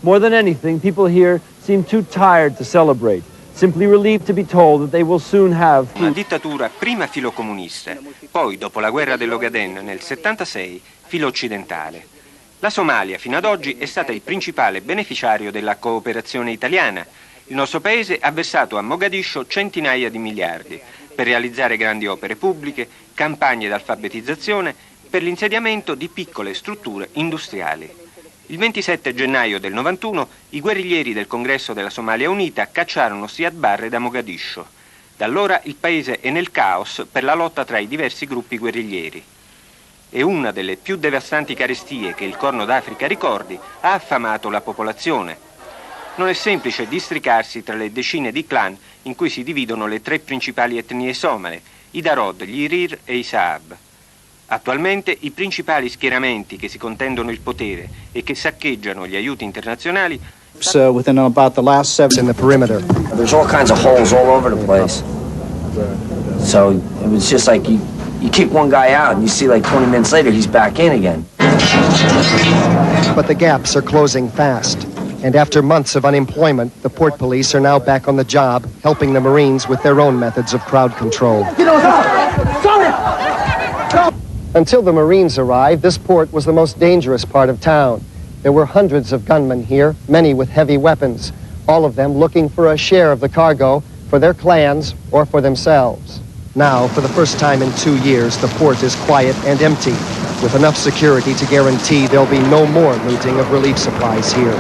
More than anything, people here seem too tired to celebrate, simply relieved to be told that they will soon have food. Una dittatura prima filocomunista, poi dopo la guerra dell'Ogaden nel 76 filo occidentale. La Somalia fino ad oggi è stata il principale beneficiario della cooperazione italiana. Il nostro paese ha versato a Mogadiscio centinaia di miliardi per realizzare grandi opere pubbliche, campagne d'alfabetizzazione, per l'insediamento di piccole strutture industriali. Il 27 gennaio del 91 i guerriglieri del Congresso della Somalia Unita cacciarono Siad Barre da Mogadiscio. Da allora il paese è nel caos per la lotta tra i diversi gruppi guerriglieri. E una delle più devastanti carestie che il Corno d'Africa ricordi ha affamato la popolazione. Non è semplice districarsi tra le decine di clan in cui si dividono le tre principali etnie somale, i Darod, gli Reer e i Saab. Attualmente i principali schieramenti che si contendono il potere e che saccheggiano gli aiuti internazionali within about the last 7 in the perimeter. There's all kinds of holes all over the place. So it was just like you kick one guy out and you see like 20 minutes later he's back in again. But the gaps are closing fast. And after months of unemployment, the port police are now back on the job, helping the Marines with their own methods of crowd control. Until the Marines arrived, this port was the most dangerous part of town. There were hundreds of gunmen here, many with heavy weapons, all of them looking for a share of the cargo for their clans or for themselves. Now, for the first time in 2 years, the port is quiet and empty, with enough security to guarantee there'll be no more looting of relief supplies here.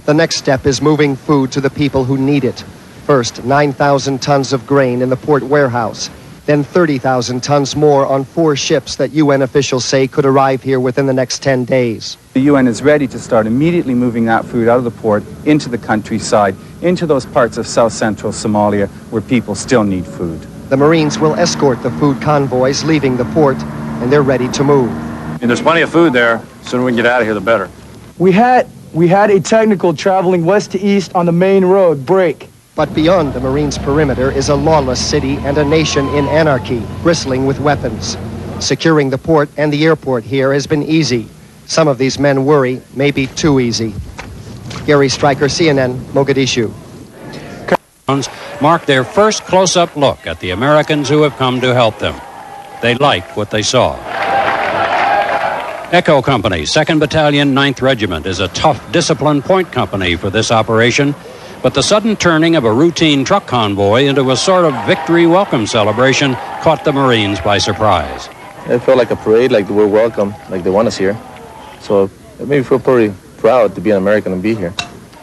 The next step is moving food to the people who need it. First, 9,000 tons of grain in the port warehouse, then 30,000 tons more on 4 ships that UN officials say could arrive here within the next 10 days. The UN is ready to start immediately moving that food out of the port into the countryside, into those parts of south-central Somalia where people still need food. The Marines will escort the food convoys leaving the port, and they're ready to move. And there's plenty of food there. The sooner we can get out of here, the better. We had a technical traveling west to east on the main road break. But beyond the Marines' perimeter is a lawless city and a nation in anarchy, bristling with weapons. Securing the port and the airport here has been easy. Some of these men worry maybe too easy. Gary Stryker, CNN, Mogadishu. Marked their first close-up look at the Americans who have come to help them. They liked what they saw. Echo Company, 2nd Battalion, 9th Regiment, is a tough, disciplined point company for this operation, but the sudden turning of a routine truck convoy into a sort of victory welcome celebration caught the Marines by surprise. It felt like a parade, like we're welcome, like they want us here. So it made me feel pretty proud to be an American and be here.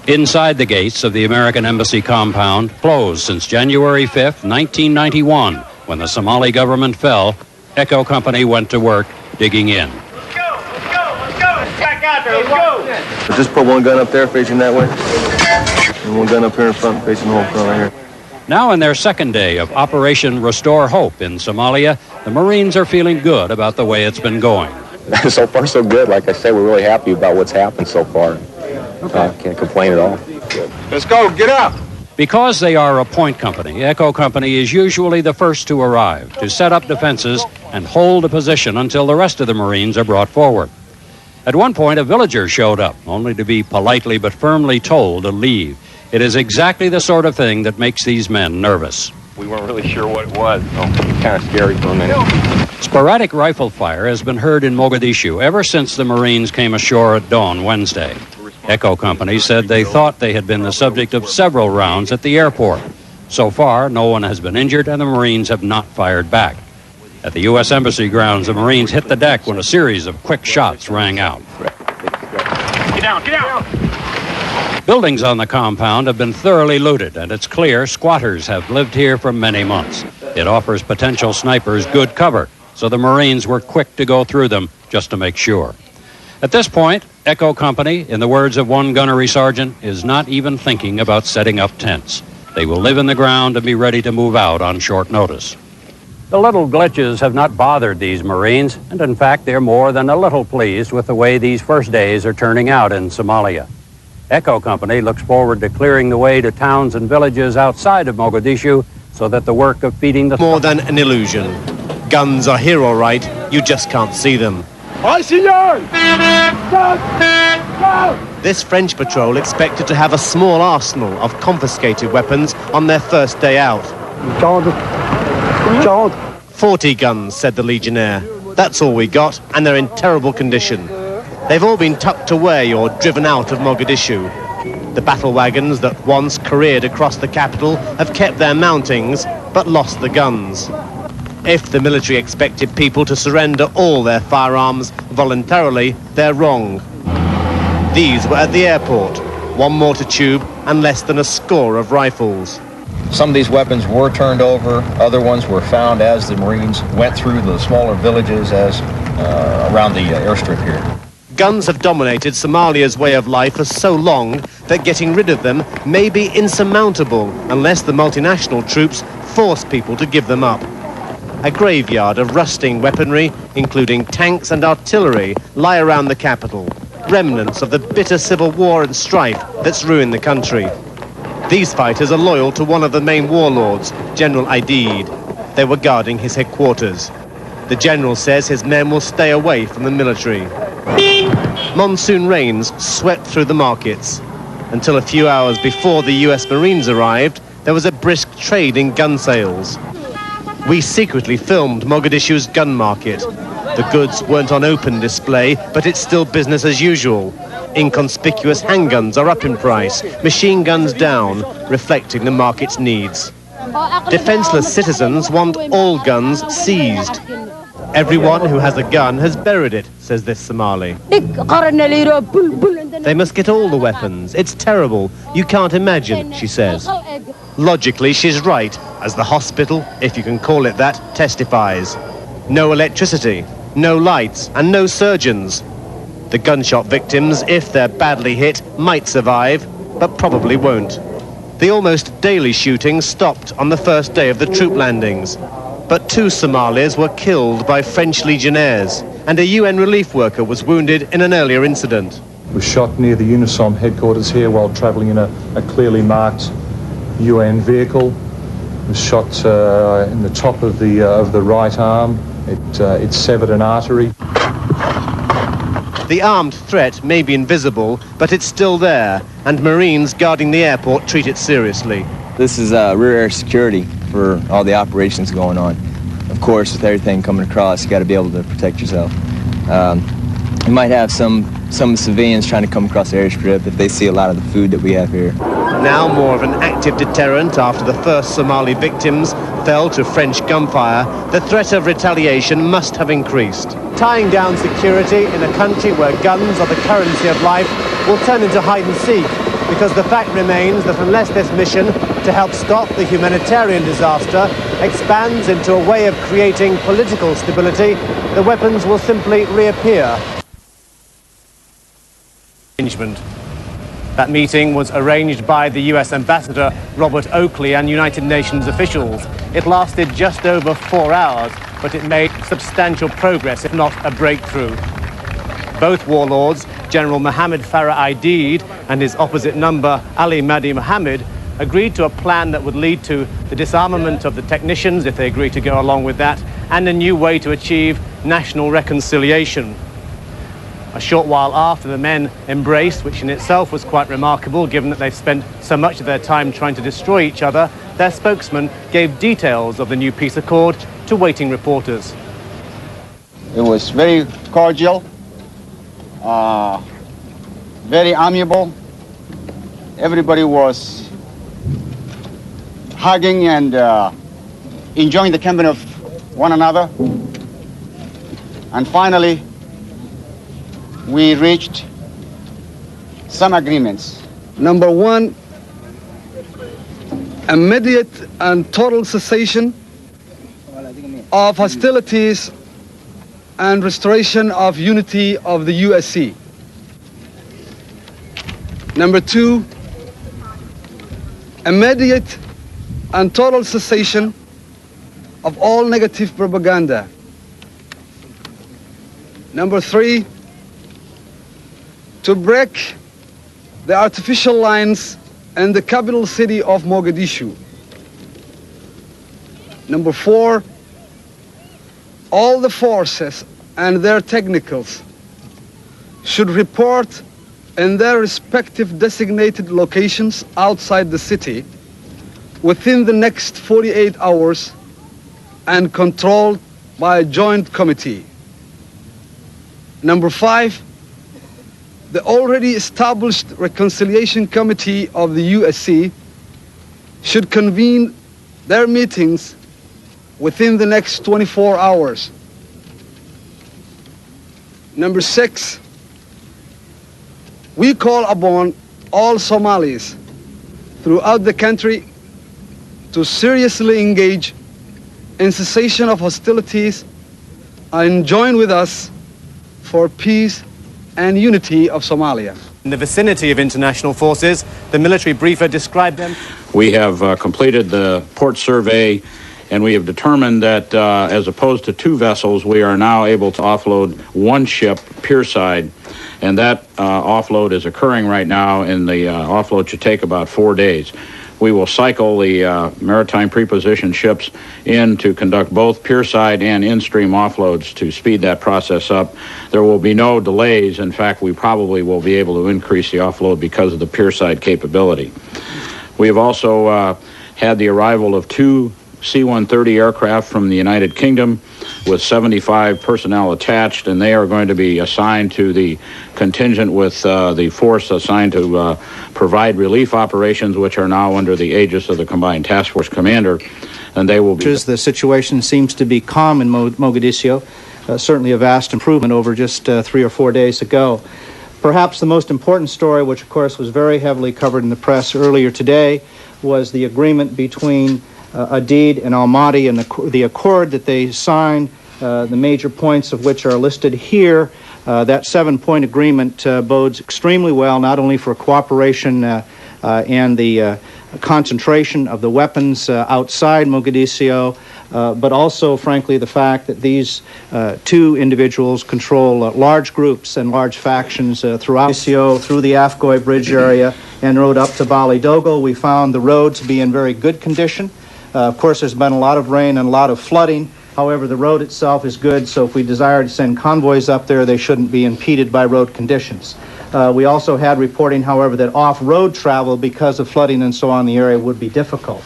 Inside the gates of the American Embassy compound, closed since January 5th, 1991, when the Somali government fell, Echo Company went to work digging in. Let's go! Back out there, let's go! Just put one gun up there facing that way, and one gun up here in front facing the whole front right here. Now in their second day of Operation Restore Hope in Somalia, the Marines are feeling good about the way it's been going. So far, so good. Like I said, we're really happy about what's happened so far. Can't complain at all. Let's go, get up! Because they are a point company, Echo Company is usually the first to arrive, to set up defenses and hold a position until the rest of the Marines are brought forward. At one point, a villager showed up, only to be politely but firmly told to leave. It is exactly the sort of thing that makes these men nervous. We weren't really sure what it was. Kind of scary for a minute. Sporadic rifle fire has been heard in Mogadishu ever since the Marines came ashore at dawn Wednesday. Echo Company said they thought they had been the subject of several rounds at the airport. So far, no one has been injured and the Marines have not fired back. At the U.S. Embassy grounds, the Marines hit the deck when a series of quick shots rang out. Get down, get down! Buildings on the compound have been thoroughly looted, and it's clear squatters have lived here for many months. It offers potential snipers good cover, so the Marines were quick to go through them just to make sure. At this point, Echo Company, in the words of one gunnery sergeant, is not even thinking about setting up tents. They will live in the ground and be ready to move out on short notice. The little glitches have not bothered these Marines, and in fact, they're more than a little pleased with the way these first days are turning out in Somalia. Echo Company looks forward to clearing the way to towns and villages outside of Mogadishu so that the work of feeding the... More than an illusion. Guns are here all right, you just can't see them. Aye, senor! This French patrol expected to have a small arsenal of confiscated weapons on their first day out. 40 guns, said the Legionnaire. That's all we got, and they're in terrible condition. They've all been tucked away or driven out of Mogadishu. The battle wagons that once careered across the capital have kept their mountings, but lost the guns. If the military expected people to surrender all their firearms voluntarily, they're wrong. These were at the airport, one mortar tube and less than a score of rifles. Some of these weapons were turned over, other ones were found as the Marines went through the smaller villages as around the airstrip here. Guns have dominated Somalia's way of life for so long that getting rid of them may be insurmountable unless the multinational troops force people to give them up. A graveyard of rusting weaponry, including tanks and artillery, lie around the capital, remnants of the bitter civil war and strife that's ruined the country. These fighters are loyal to one of the main warlords, General Aidid. They were guarding his headquarters. The general says his men will stay away from the military. Monsoon rains swept through the markets. Until a few hours before the US Marines arrived, there was a brisk trade in gun sales. We secretly filmed Mogadishu's gun market. The goods weren't on open display, but it's still business as usual. Inconspicuous handguns are up in price, machine guns down, reflecting the market's needs. Defenseless citizens want all guns seized. Everyone who has a gun has buried it, says this Somali. They must get all the weapons. It's terrible. You can't imagine, she says. Logically, she's right, as the hospital, if you can call it that, testifies. No electricity, no lights, and no surgeons. The gunshot victims, if they're badly hit, might survive, but probably won't. The almost daily shooting stopped on the first day of the troop landings. But 2 Somalis were killed by French legionnaires, and a UN relief worker was wounded in an earlier incident. Was shot near the UNISOM headquarters here while travelling in a clearly marked UN vehicle. Was shot in the top of the right arm. It severed an artery. The armed threat may be invisible, but it's still there, and Marines guarding the airport treat it seriously. This is rear air security for all the operations going on. Of course, with everything coming across, you got to be able to protect yourself. You might have some civilians trying to come across the airstrip if they see a lot of the food that we have here. Now more of an active deterrent after the first Somali victims fell to French gunfire, the threat of retaliation must have increased. Tying down security in a country where guns are the currency of life will turn into hide and seek, because the fact remains that unless this mission to help stop the humanitarian disaster expands into a way of creating political stability, the weapons will simply reappear. That meeting was arranged by the US Ambassador Robert Oakley and United Nations officials. It lasted just over 4 hours, but it made substantial progress, if not a breakthrough. Both warlords, General Mohammed Farah Aidid and his opposite number Ali Mahdi Mohammed, agreed to a plan that would lead to the disarmament of the technicians, if they agree to go along with that, and a new way to achieve national reconciliation. A short while after the men embraced, which in itself was quite remarkable given that they've spent so much of their time trying to destroy each other, their spokesman gave details of the new peace accord to waiting reporters. It was very cordial, very amiable. Everybody was hugging and enjoying the company of one another. And finally, we reached some agreements. Number 1, immediate and total cessation of hostilities and restoration of unity of the USC. Number 2, immediate and total cessation of all negative propaganda. Number 3, to break the artificial lines in the capital city of Mogadishu. Number 4, all the forces and their technicals should report in their respective designated locations outside the city within the next 48 hours and controlled by a joint committee. Number 5, the already established Reconciliation Committee of the USC should convene their meetings within the next 24 hours. Number 6, we call upon all Somalis throughout the country to seriously engage in cessation of hostilities and join with us for peace and unity of Somalia. In the vicinity of international forces, the military briefer described them. We have completed the port survey, and we have determined that as opposed to 2 vessels, we are now able to offload 1 ship pierside, and that offload is occurring right now, and the offload should take about 4 days. We will cycle the maritime preposition ships in to conduct both pierside and in-stream offloads to speed that process up. There will be no delays. In fact, we probably will be able to increase the offload because of the pierside capability. We have also had the arrival of 2 C-130 aircraft from the United Kingdom with 75 personnel attached, and they are going to be assigned to the contingent with the force assigned to provide relief operations, which are now under the aegis of the Combined Task Force Commander, and they will be... The situation seems to be calm in Mogadishu, certainly a vast improvement over just 3 or 4 days ago. Perhaps the most important story, which of course was very heavily covered in the press earlier today, was the agreement between Adid and Almaty and the accord that they signed, the major points of which are listed here. That 7-point agreement bodes extremely well, not only for cooperation and the concentration of the weapons outside Mogadishu, but also, frankly, the fact that these 2 individuals control large groups and large factions throughout Mogadishu, through the Afgoy Bridge area, and rode up to Bali Dogal. We found the road to be in very good condition. Of course, there's been a lot of rain and a lot of flooding. However, the road itself is good, so if we desire to send convoys up there, they shouldn't be impeded by road conditions. We also had reporting, however, that off-road travel because of flooding and so on in the area would be difficult.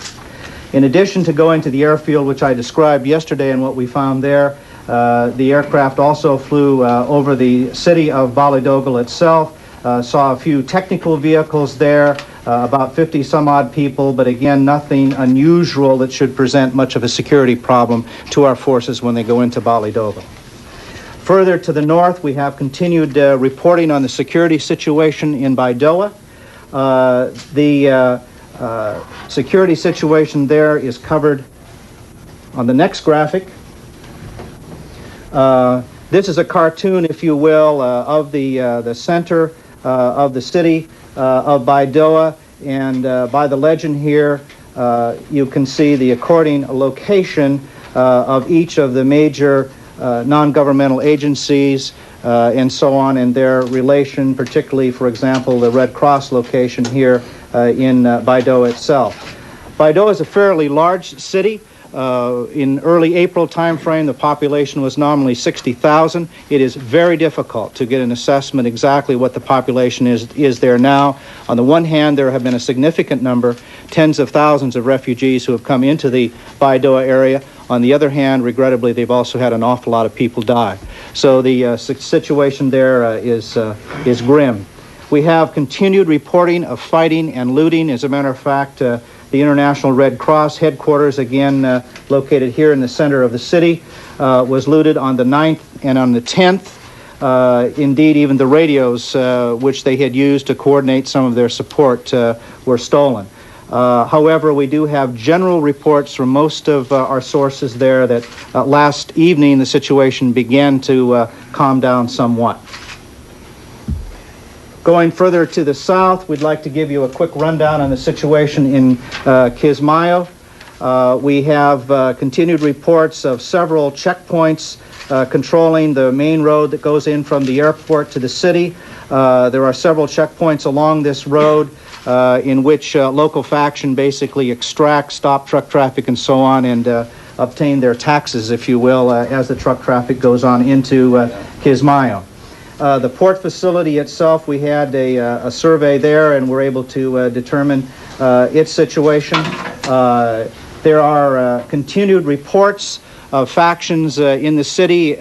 In addition to going to the airfield, which I described yesterday and what we found there, the aircraft also flew over the city of Bali Dogal itself, saw a few technical vehicles there, about 50 some odd people, but again, nothing unusual that should present much of a security problem to our forces when they go into Bali Dogal. Further to the north, we have continued reporting on the security situation in Baidoa. The security situation there is covered on the next graphic. This is a cartoon, if you will, of the center of the city of Baidoa, and by the legend here you can see the according location of each of the major non-governmental agencies and so on, and their relation, particularly, for example, the Red Cross location here in Baidoa itself. Baidoa is a fairly large city. In early April timeframe, the population was nominally 60,000. It is very difficult to get an assessment exactly what the population is there now. On the one hand, there have been a significant number, tens of thousands of refugees who have come into the Baidoa area. On the other hand, regrettably, they've also had an awful lot of people die. So the situation there is grim. We have continued reporting of fighting and looting. As a matter of fact, the International Red Cross headquarters, again located here in the center of the city, was looted on the 9th and on the 10th. Indeed, even the radios which they had used to coordinate some of their support were stolen. However, we do have general reports from most of our sources there that last evening the situation began to calm down somewhat. Going further to the south, we'd like to give you a quick rundown on the situation in Kismayo. We have continued reports of several checkpoints controlling the main road that goes in from the airport to the city. There are several checkpoints along this road in which local faction basically extract, stop truck traffic and so on, and obtain their taxes, if you will, as the truck traffic goes on into Kismayo. The port facility itself, we had a survey there and were able to determine its situation. There are continued reports of factions in the city.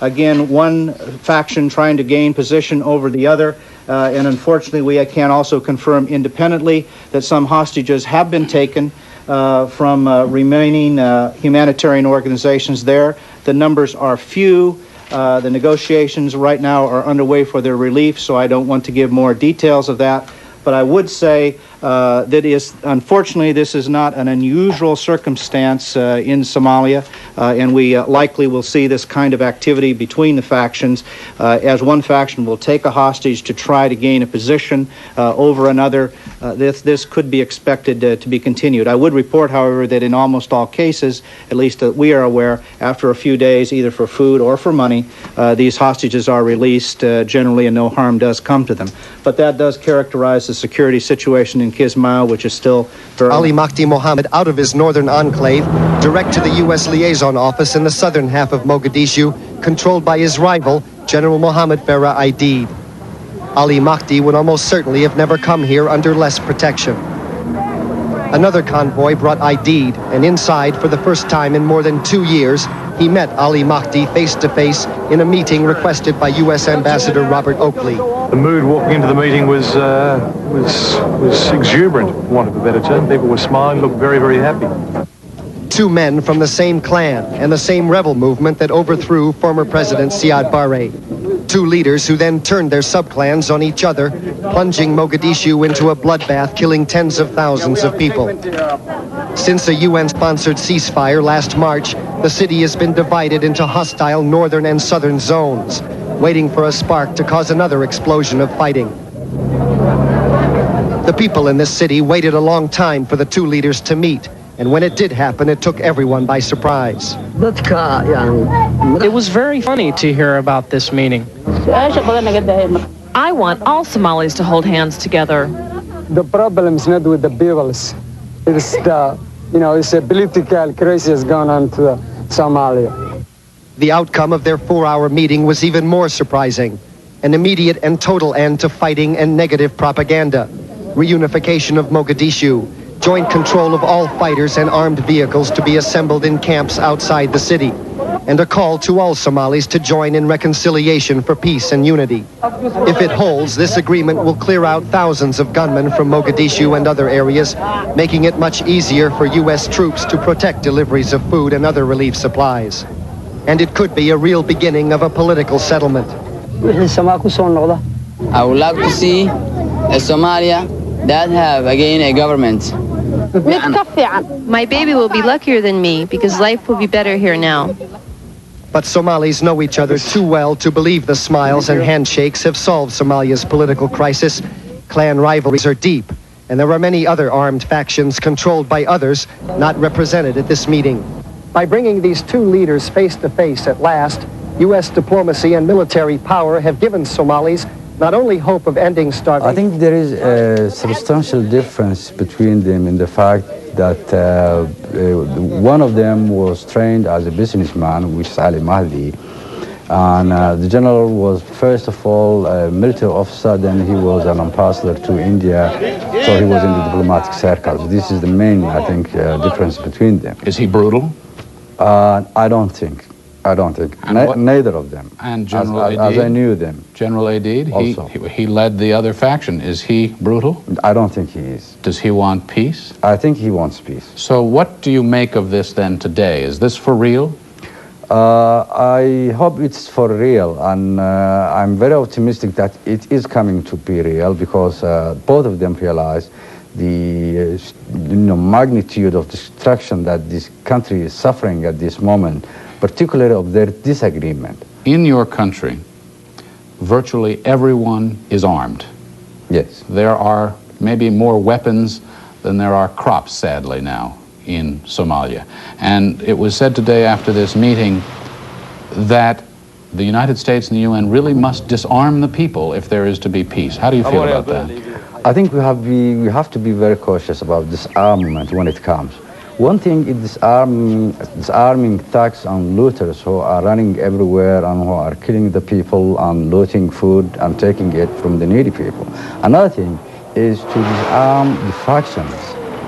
Again, one faction trying to gain position over the other. And unfortunately, we can also confirm independently that some hostages have been taken from remaining humanitarian organizations there. The numbers are few. The negotiations right now are underway for their relief, so I don't want to give more details of that. But I would say that unfortunately, this is not an unusual circumstance in Somalia, and we likely will see this kind of activity between the factions as one faction will take a hostage to try to gain a position over another. This could be expected to be continued. I would report, however, that in almost all cases, at least that we are aware, after a few days, either for food or for money, these hostages are released generally and no harm does come to them. But that does characterize the security situation in Kismayo, which is still very... Ali Mahdi Mohammed out of his northern enclave, direct to the U.S. liaison office in the southern half of Mogadishu, controlled by his rival, General Mohammed Farah Aidid. Ali Mahdi would almost certainly have never come here under less protection. Another convoy brought Aidid, and inside, for the first time in more than 2 years, he met Ali Mahdi face-to-face in a meeting requested by U.S. Ambassador Robert Oakley. The mood walking into the meeting was exuberant, for want of a better term. People were smiling, looked very, very happy. Two men from the same clan and the same rebel movement that overthrew former President Siad Barre. Two leaders who then turned their sub-clans on each other, plunging Mogadishu into a bloodbath, killing tens of thousands of people. Since a UN-sponsored ceasefire last March, the city has been divided into hostile northern and southern zones, waiting for a spark to cause another explosion of fighting. The people in this city waited a long time for the two leaders to meet, and when it did happen, it took everyone by surprise. It was very funny to hear about this meeting. I want all Somalis to hold hands together. The problem is not with the peoples. It's the, it's a political crisis going on to Somalia. The outcome of their 4-hour meeting was even more surprising. An immediate and total end to fighting and negative propaganda. Reunification of Mogadishu. Joint control of all fighters and armed vehicles to be assembled in camps outside the city, and a call to all Somalis to join in reconciliation for peace and unity. If it holds, this agreement will clear out thousands of gunmen from Mogadishu and other areas, making it much easier for U.S. troops to protect deliveries of food and other relief supplies. And it could be a real beginning of a political settlement. I would like to see a Somalia that have again a government. My baby will be luckier than me because life will be better here now. But Somalis know each other too well to believe the smiles and handshakes have solved Somalia's political crisis. Clan rivalries are deep, and there are many other armed factions controlled by others not represented at this meeting. By bringing these two leaders face to face at last, U.S. diplomacy and military power have given Somalis not only hope of ending starvation. I think there is a substantial difference between them in the fact that one of them was trained as a businessman, which is Ali Mahdi, and the general was first of all a military officer, then he was an ambassador to India, so he was in the diplomatic circles. This is the main, I think, difference between them. Is he brutal? I don't think. Neither of them. And General Aidid? As I knew them. General Aidid, he led the other faction. Is he brutal? I don't think he is. Does he want peace? I think he wants peace. So what do you make of this then today? Is this for real? I hope it's for real, and I'm very optimistic that it is coming to be real because both of them realize the magnitude of destruction that this country is suffering at this moment, particularly of their disagreement. In your country, virtually everyone is armed. Yes. There are maybe more weapons than there are crops, sadly, now in Somalia. And it was said today after this meeting that the United States and the UN really must disarm the people if there is to be peace. How do you feel about that? I think we have to be very cautious about disarmament when it comes. One thing is disarming thugs and looters who are running everywhere and who are killing the people and looting food and taking it from the needy people. Another thing is to disarm the factions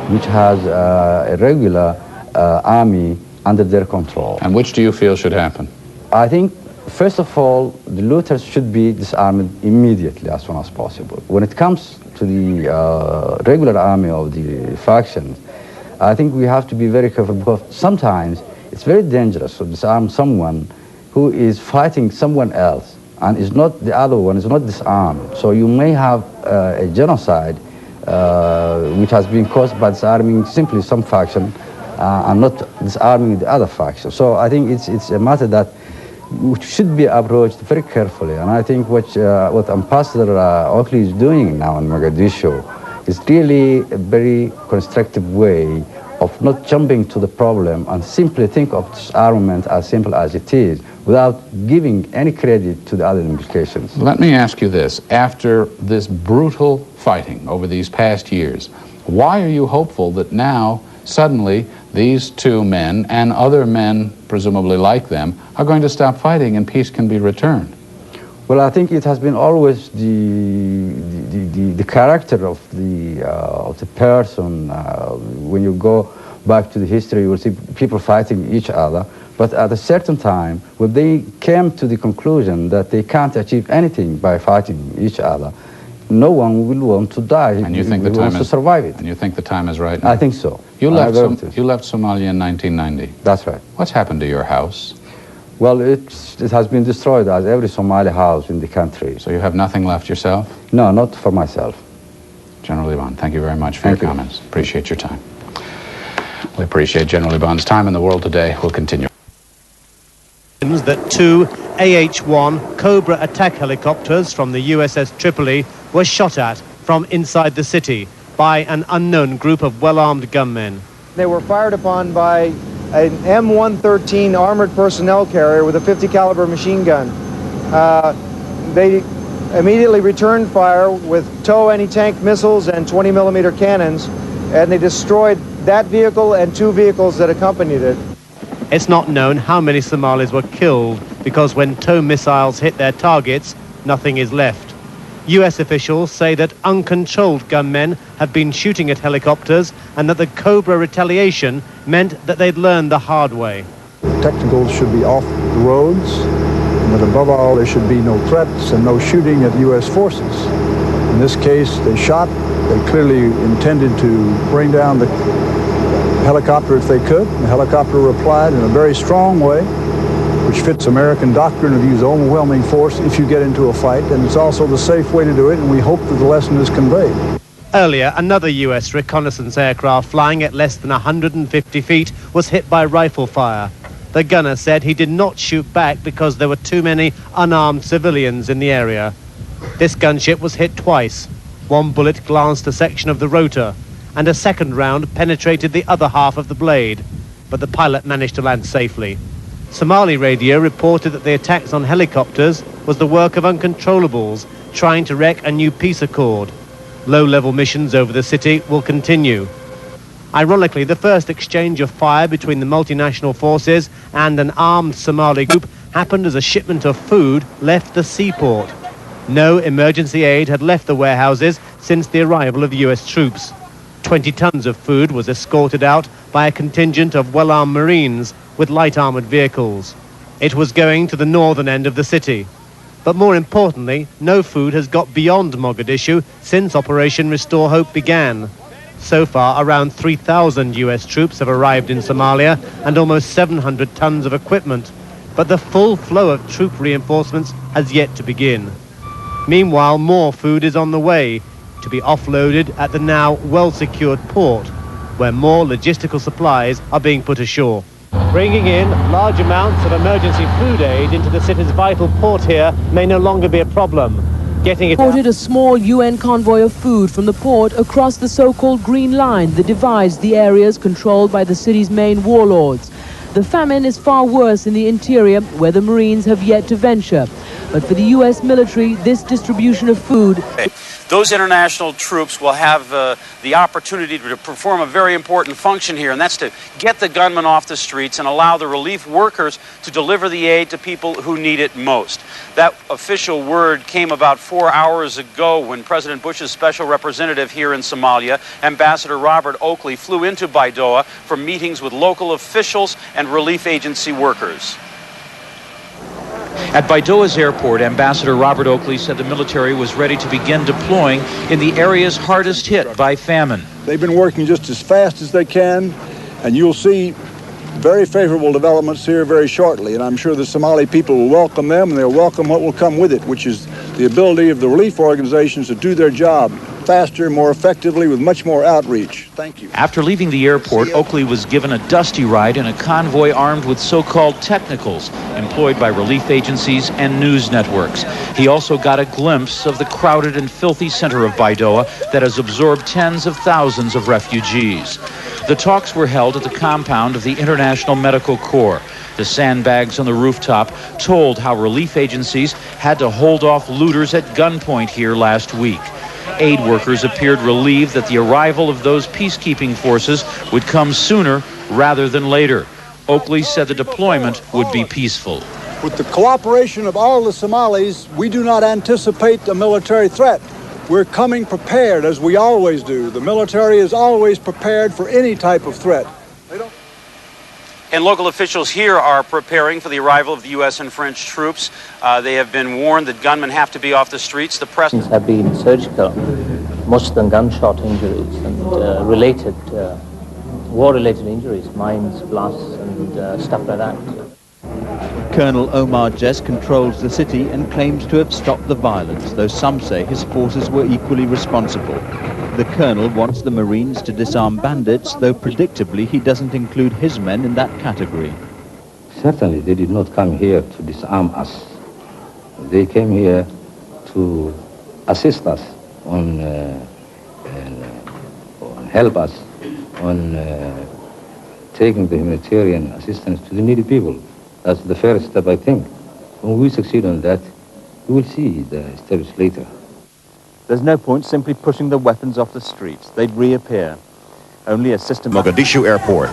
which has a regular army under their control. And which do you feel should happen? I think, first of all, the looters should be disarmed immediately as soon as possible. When it comes to the regular army of the factions, I think we have to be very careful because sometimes it's very dangerous to disarm someone who is fighting someone else and is not, the other one is not disarmed. So you may have a genocide which has been caused by disarming simply some faction and not disarming the other faction. So I think it's a matter that should be approached very carefully. And I think what Ambassador Oakley is doing now in Mogadishu is really a very constructive way of not jumping to the problem and simply think of disarmament as simple as it is without giving any credit to the other implications. Let me ask you this. After this brutal fighting over these past years, why are you hopeful that now suddenly these two men and other men, presumably like them, are going to stop fighting and peace can be returned? Well, I think it has been always the character of the person. When you go back to the history, you will see people fighting each other. But at a certain time, when they came to the conclusion that they can't achieve anything by fighting each other, no one will want to die. And you think the time is to survive it? And you think the time is right now? I think so. You left Somalia in 1990. That's right. What's happened to your house? Well, it has been destroyed as every Somali house in the country. So you have nothing left yourself? No, not for myself. General Liban, thank you very much for your comments. Appreciate your time. We appreciate General Liban's time in the world today. We'll continue. That two AH-1 Cobra attack helicopters from the USS Tripoli were shot at from inside the city by an unknown group of well-armed gunmen. They were fired upon by an M113 armored personnel carrier with a 50 caliber machine gun. They immediately returned fire with TOW anti-tank missiles and 20 millimeter cannons, and they destroyed that vehicle and two vehicles that accompanied it. It's not known how many Somalis were killed because when TOW missiles hit their targets, nothing is left. US officials say that uncontrolled gunmen have been shooting at helicopters and that the Cobra retaliation meant that they'd learned the hard way. Technicals should be off the roads, and that above all there should be no threats and no shooting at U.S. forces. In this case, they shot. They clearly intended to bring down the helicopter if they could. The helicopter replied in a very strong way, which fits American doctrine of use overwhelming force if you get into a fight, and it's also the safe way to do it, and we hope that the lesson is conveyed. Earlier, another US reconnaissance aircraft flying at less than 150 feet was hit by rifle fire. The gunner said he did not shoot back because there were too many unarmed civilians in the area. This gunship was hit twice. One bullet glanced a section of the rotor, and a second round penetrated the other half of the blade, but the pilot managed to land safely. Somali radio reported that the attacks on helicopters was the work of uncontrollables trying to wreck a new peace accord. Low-level missions over the city will continue. Ironically, the first exchange of fire between the multinational forces and an armed Somali group happened as a shipment of food left the seaport. No emergency aid had left the warehouses since the arrival of US troops. 20 tons of food was escorted out by a contingent of well-armed Marines with light armored vehicles. It was going to the northern end of the city. But more importantly, no food has got beyond Mogadishu since Operation Restore Hope began. So far, around 3,000 US troops have arrived in Somalia and almost 700 tons of equipment. But the full flow of troop reinforcements has yet to begin. Meanwhile, more food is on the way to be offloaded at the now well-secured port, where more logistical supplies are being put ashore. Bringing in large amounts of emergency food aid into the city's vital port here may no longer be a problem. getting it Ported a small UN convoy of food from the port across the so-called Green Line that divides the areas controlled by the city's main warlords. The famine is far worse in the interior, where the Marines have yet to venture. But for the U.S. military, this distribution of food... Those international troops will have the opportunity to perform a very important function here, and that's to get the gunmen off the streets and allow the relief workers to deliver the aid to people who need it most. That official word came about 4 hours ago when President Bush's special representative here in Somalia, Ambassador Robert Oakley, flew into Baidoa for meetings with local officials and relief agency workers. At Baidoa's airport, Ambassador Robert Oakley said the military was ready to begin deploying in the areas hardest hit by famine. They've been working just as fast as they can, and you'll see very favorable developments here very shortly, and I'm sure the Somali people will welcome them, and they'll welcome what will come with it, which is the ability of the relief organizations to do their job faster, more effectively, with much more outreach. Thank you. After leaving the airport, Oakley was given a dusty ride in a convoy armed with so-called technicals employed by relief agencies and news networks. He also got a glimpse of the crowded and filthy center of Baidoa that has absorbed tens of thousands of refugees. The talks were held at the compound of the International Medical Corps. The sandbags on the rooftop told how relief agencies had to hold off looters at gunpoint here last week. Aid workers appeared relieved that the arrival of those peacekeeping forces would come sooner rather than later. Oakley said the deployment would be peaceful. With the cooperation of all the Somalis, we do not anticipate a military threat. We're coming prepared, as we always do. The military is always prepared for any type of threat. And local officials here are preparing for the arrival of the U.S. and French troops. They have been warned that gunmen have to be off the streets. The press have been surgical, most of them gunshot injuries and war-related injuries, mines, blasts, and stuff like that. Colonel Omar Jess controls the city and claims to have stopped the violence, though some say his forces were equally responsible. The colonel wants the Marines to disarm bandits, though predictably he doesn't include his men in that category. Certainly they did not come here to disarm us. They came here to assist us on help us on taking the humanitarian assistance to the needy people. That's the first step, I think. When we succeed on that, we will see the steps later. There's no point simply pushing the weapons off the streets. They'd reappear. Only a system... Mogadishu Airport.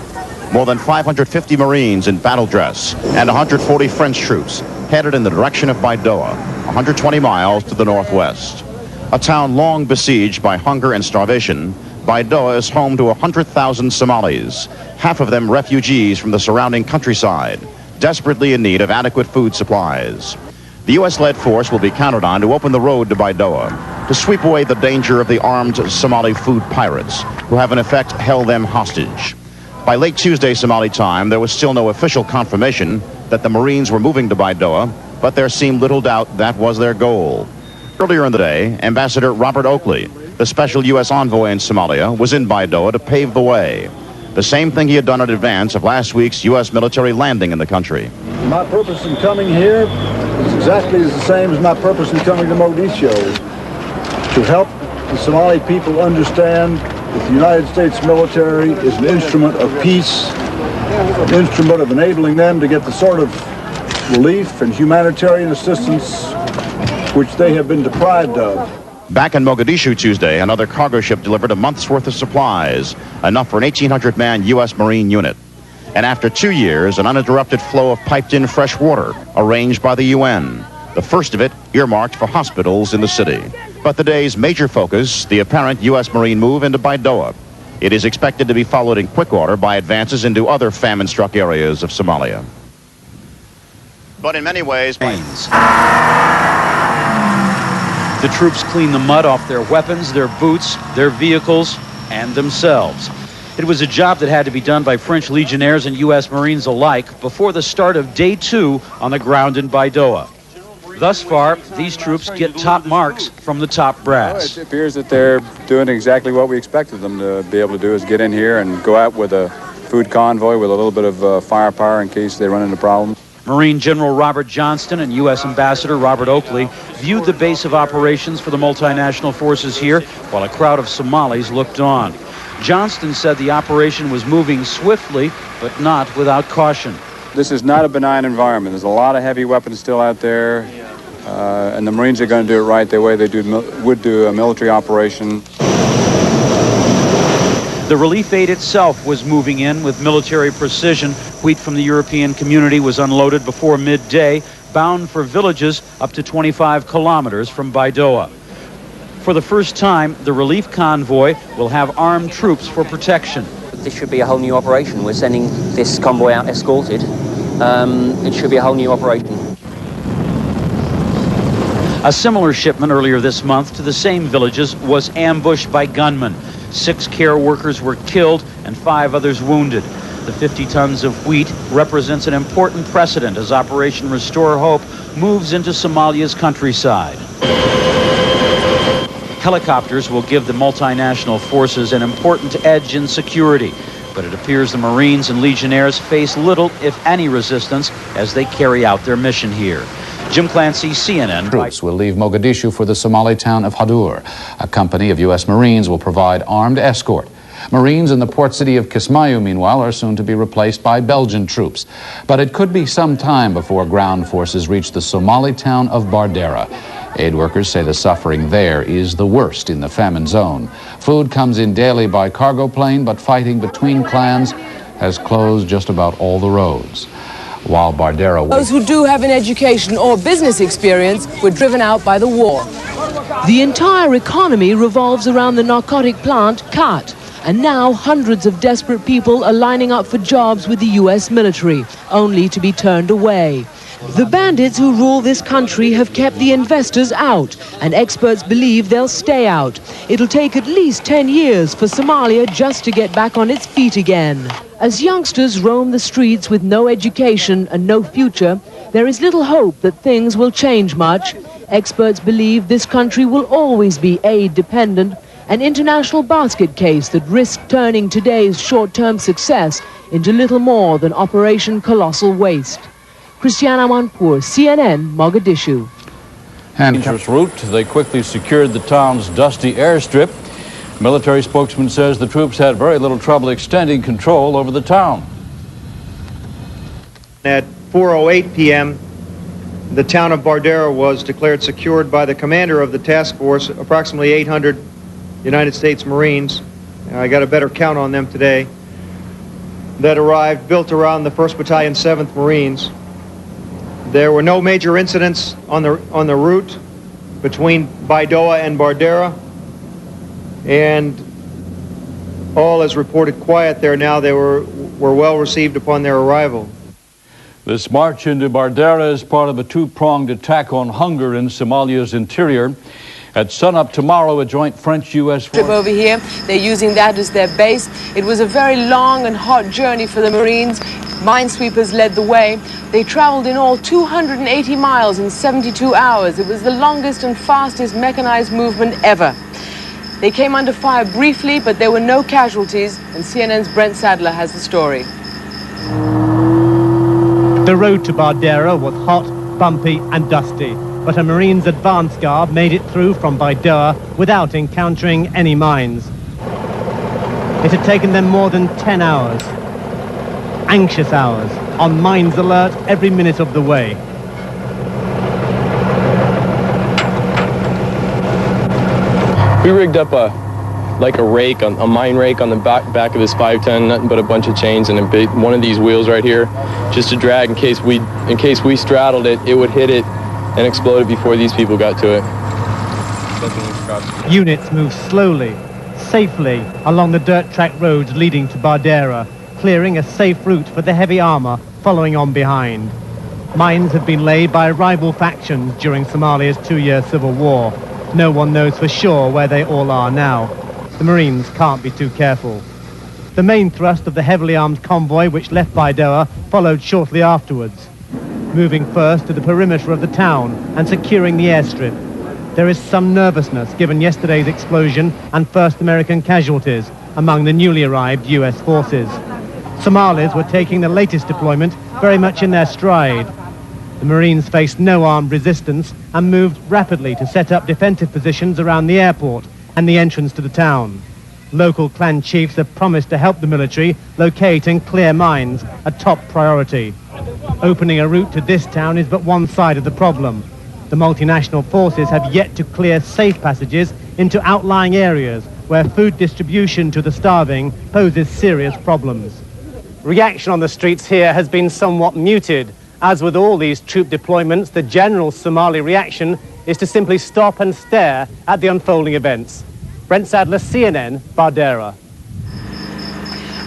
More than 550 Marines in battle dress and 140 French troops headed in the direction of Baidoa, 120 miles to the northwest. A town long besieged by hunger and starvation, Baidoa is home to 100,000 Somalis, half of them refugees from the surrounding countryside, desperately in need of adequate food supplies. The U.S.-led force will be counted on to open the road to Baidoa, to sweep away the danger of the armed Somali food pirates, who have in effect held them hostage. By late Tuesday Somali time, there was still no official confirmation that the Marines were moving to Baidoa, but there seemed little doubt that was their goal. Earlier in the day, Ambassador Robert Oakley, the special U.S. envoy in Somalia, was in Baidoa to pave the way. The same thing he had done in advance of last week's U.S. military landing in the country. My purpose in coming here is exactly the same as my purpose in coming to Mogadishu, to help the Somali people understand that the United States military is an instrument of peace, an instrument of enabling them to get the sort of relief and humanitarian assistance which they have been deprived of. Back in Mogadishu Tuesday, another cargo ship delivered a month's worth of supplies, enough for an 1,800-man U.S. Marine unit. And after 2 years, an uninterrupted flow of piped-in fresh water arranged by the UN, the first of it earmarked for hospitals in the city. But the day's major focus, the apparent U.S. Marine move into Baidoa. It is expected to be followed in quick order by advances into other famine-struck areas of Somalia. But in many ways... The troops cleaned the mud off their weapons, their boots, their vehicles, and themselves. It was a job that had to be done by French legionnaires and U.S. Marines alike before the start of Day 2 on the ground in Baidoa. Thus far, these troops get top marks from the top brass. It appears that they're doing exactly what we expected them to be able to do, is get in here and go out with a food convoy with a little bit of firepower in case they run into problems. Marine General Robert Johnston and U.S. Ambassador Robert Oakley viewed the base of operations for the multinational forces here while a crowd of Somalis looked on. Johnston said the operation was moving swiftly, but not without caution. This is not a benign environment. There's a lot of heavy weapons still out there, and the Marines are going to do it right the way they would do a military operation. The relief aid itself was moving in with military precision. Wheat from the European community was unloaded before midday, bound for villages up to 25 kilometers from Baidoa. For the first time, the relief convoy will have armed troops for protection. This should be a whole new operation. We're sending this convoy out escorted. It should be a whole new operation. A similar shipment earlier this month to the same villages was ambushed by gunmen. 6 care workers were killed and 5 others wounded. The 50 tons of wheat represents an important precedent as Operation Restore Hope moves into Somalia's countryside. Helicopters will give the multinational forces an important edge in security, but it appears the Marines and Legionnaires face little, if any, resistance as they carry out their mission here. Jim Clancy, CNN. Troops will leave Mogadishu for the Somali town of Hadur. A company of U.S. Marines will provide armed escort. Marines in the port city of Kismayu, meanwhile, are soon to be replaced by Belgian troops. But it could be some time before ground forces reach the Somali town of Bardera. Aid workers say the suffering there is the worst in the famine zone. Food comes in daily by cargo plane, but fighting between clans has closed just about all the roads. While Bardera... Those who do have an education or business experience were driven out by the war. The entire economy revolves around the narcotic plant Kat, and now hundreds of desperate people are lining up for jobs with the U.S. military, only to be turned away. The bandits who rule this country have kept the investors out, and experts believe they'll stay out. It'll take at least 10 years for Somalia just to get back on its feet again. As youngsters roam the streets with no education and no future, there is little hope that things will change much. Experts believe this country will always be aid-dependent, an international basket case that risks turning today's short-term success into little more than Operation Colossal Waste. Christiana Manpour, CNN, Mogadishu. And dangerous route, they quickly secured the town's dusty airstrip. Military spokesman says the troops had very little trouble extending control over the town. At 4:08 p.m., the town of Bardera was declared secured by the commander of the task force, approximately 800 United States Marines. I got a better count on them today. That arrived, built around the 1st Battalion, 7th Marines. There were no major incidents on the route between Baidoa and Bardera, and all is reported quiet there now. They were well received upon their arrival. This march into Bardera is part of a two-pronged attack on hunger in Somalia's interior. At sunup tomorrow, a joint French-U.S. trip over here. They're using that as their base. It was a very long and hot journey for the Marines. Minesweepers led the way. They traveled in all 280 miles in 72 hours. It was the longest and fastest mechanized movement ever. They came under fire briefly, but there were no casualties, and CNN's Brent Sadler has the story. The road to Bardera was hot, bumpy and dusty, but a Marines advance guard made it through from Baidoa without encountering any mines. It had taken them more than 10 hours. Anxious hours, on mines alert every minute of the way. We rigged up a rake, a mine rake on the back of this 510, nothing but a bunch of chains and one of these wheels right here, just to drag in case we straddled it, it would hit it and explode it before these people got to it. Units moved slowly, safely along the dirt track roads leading to Bardera, clearing a safe route for the heavy armor following on behind. Mines had been laid by rival factions during Somalia's 2-year civil war. No one knows for sure where they all are now. The Marines can't be too careful. The main thrust of the heavily armed convoy which left Baidoa followed shortly afterwards, moving first to the perimeter of the town and securing the airstrip. There is some nervousness given yesterday's explosion and first American casualties among the newly arrived U.S. forces. Somalis were taking the latest deployment very much in their stride. The Marines faced no armed resistance and moved rapidly to set up defensive positions around the airport and the entrance to the town. Local clan chiefs have promised to help the military locate and clear mines, a top priority. Opening a route to this town is but one side of the problem. The multinational forces have yet to clear safe passages into outlying areas where food distribution to the starving poses serious problems. Reaction on the streets here has been somewhat muted. As with all these troop deployments, the general Somali reaction is to simply stop and stare at the unfolding events. Brent Sadler, CNN, Bardera.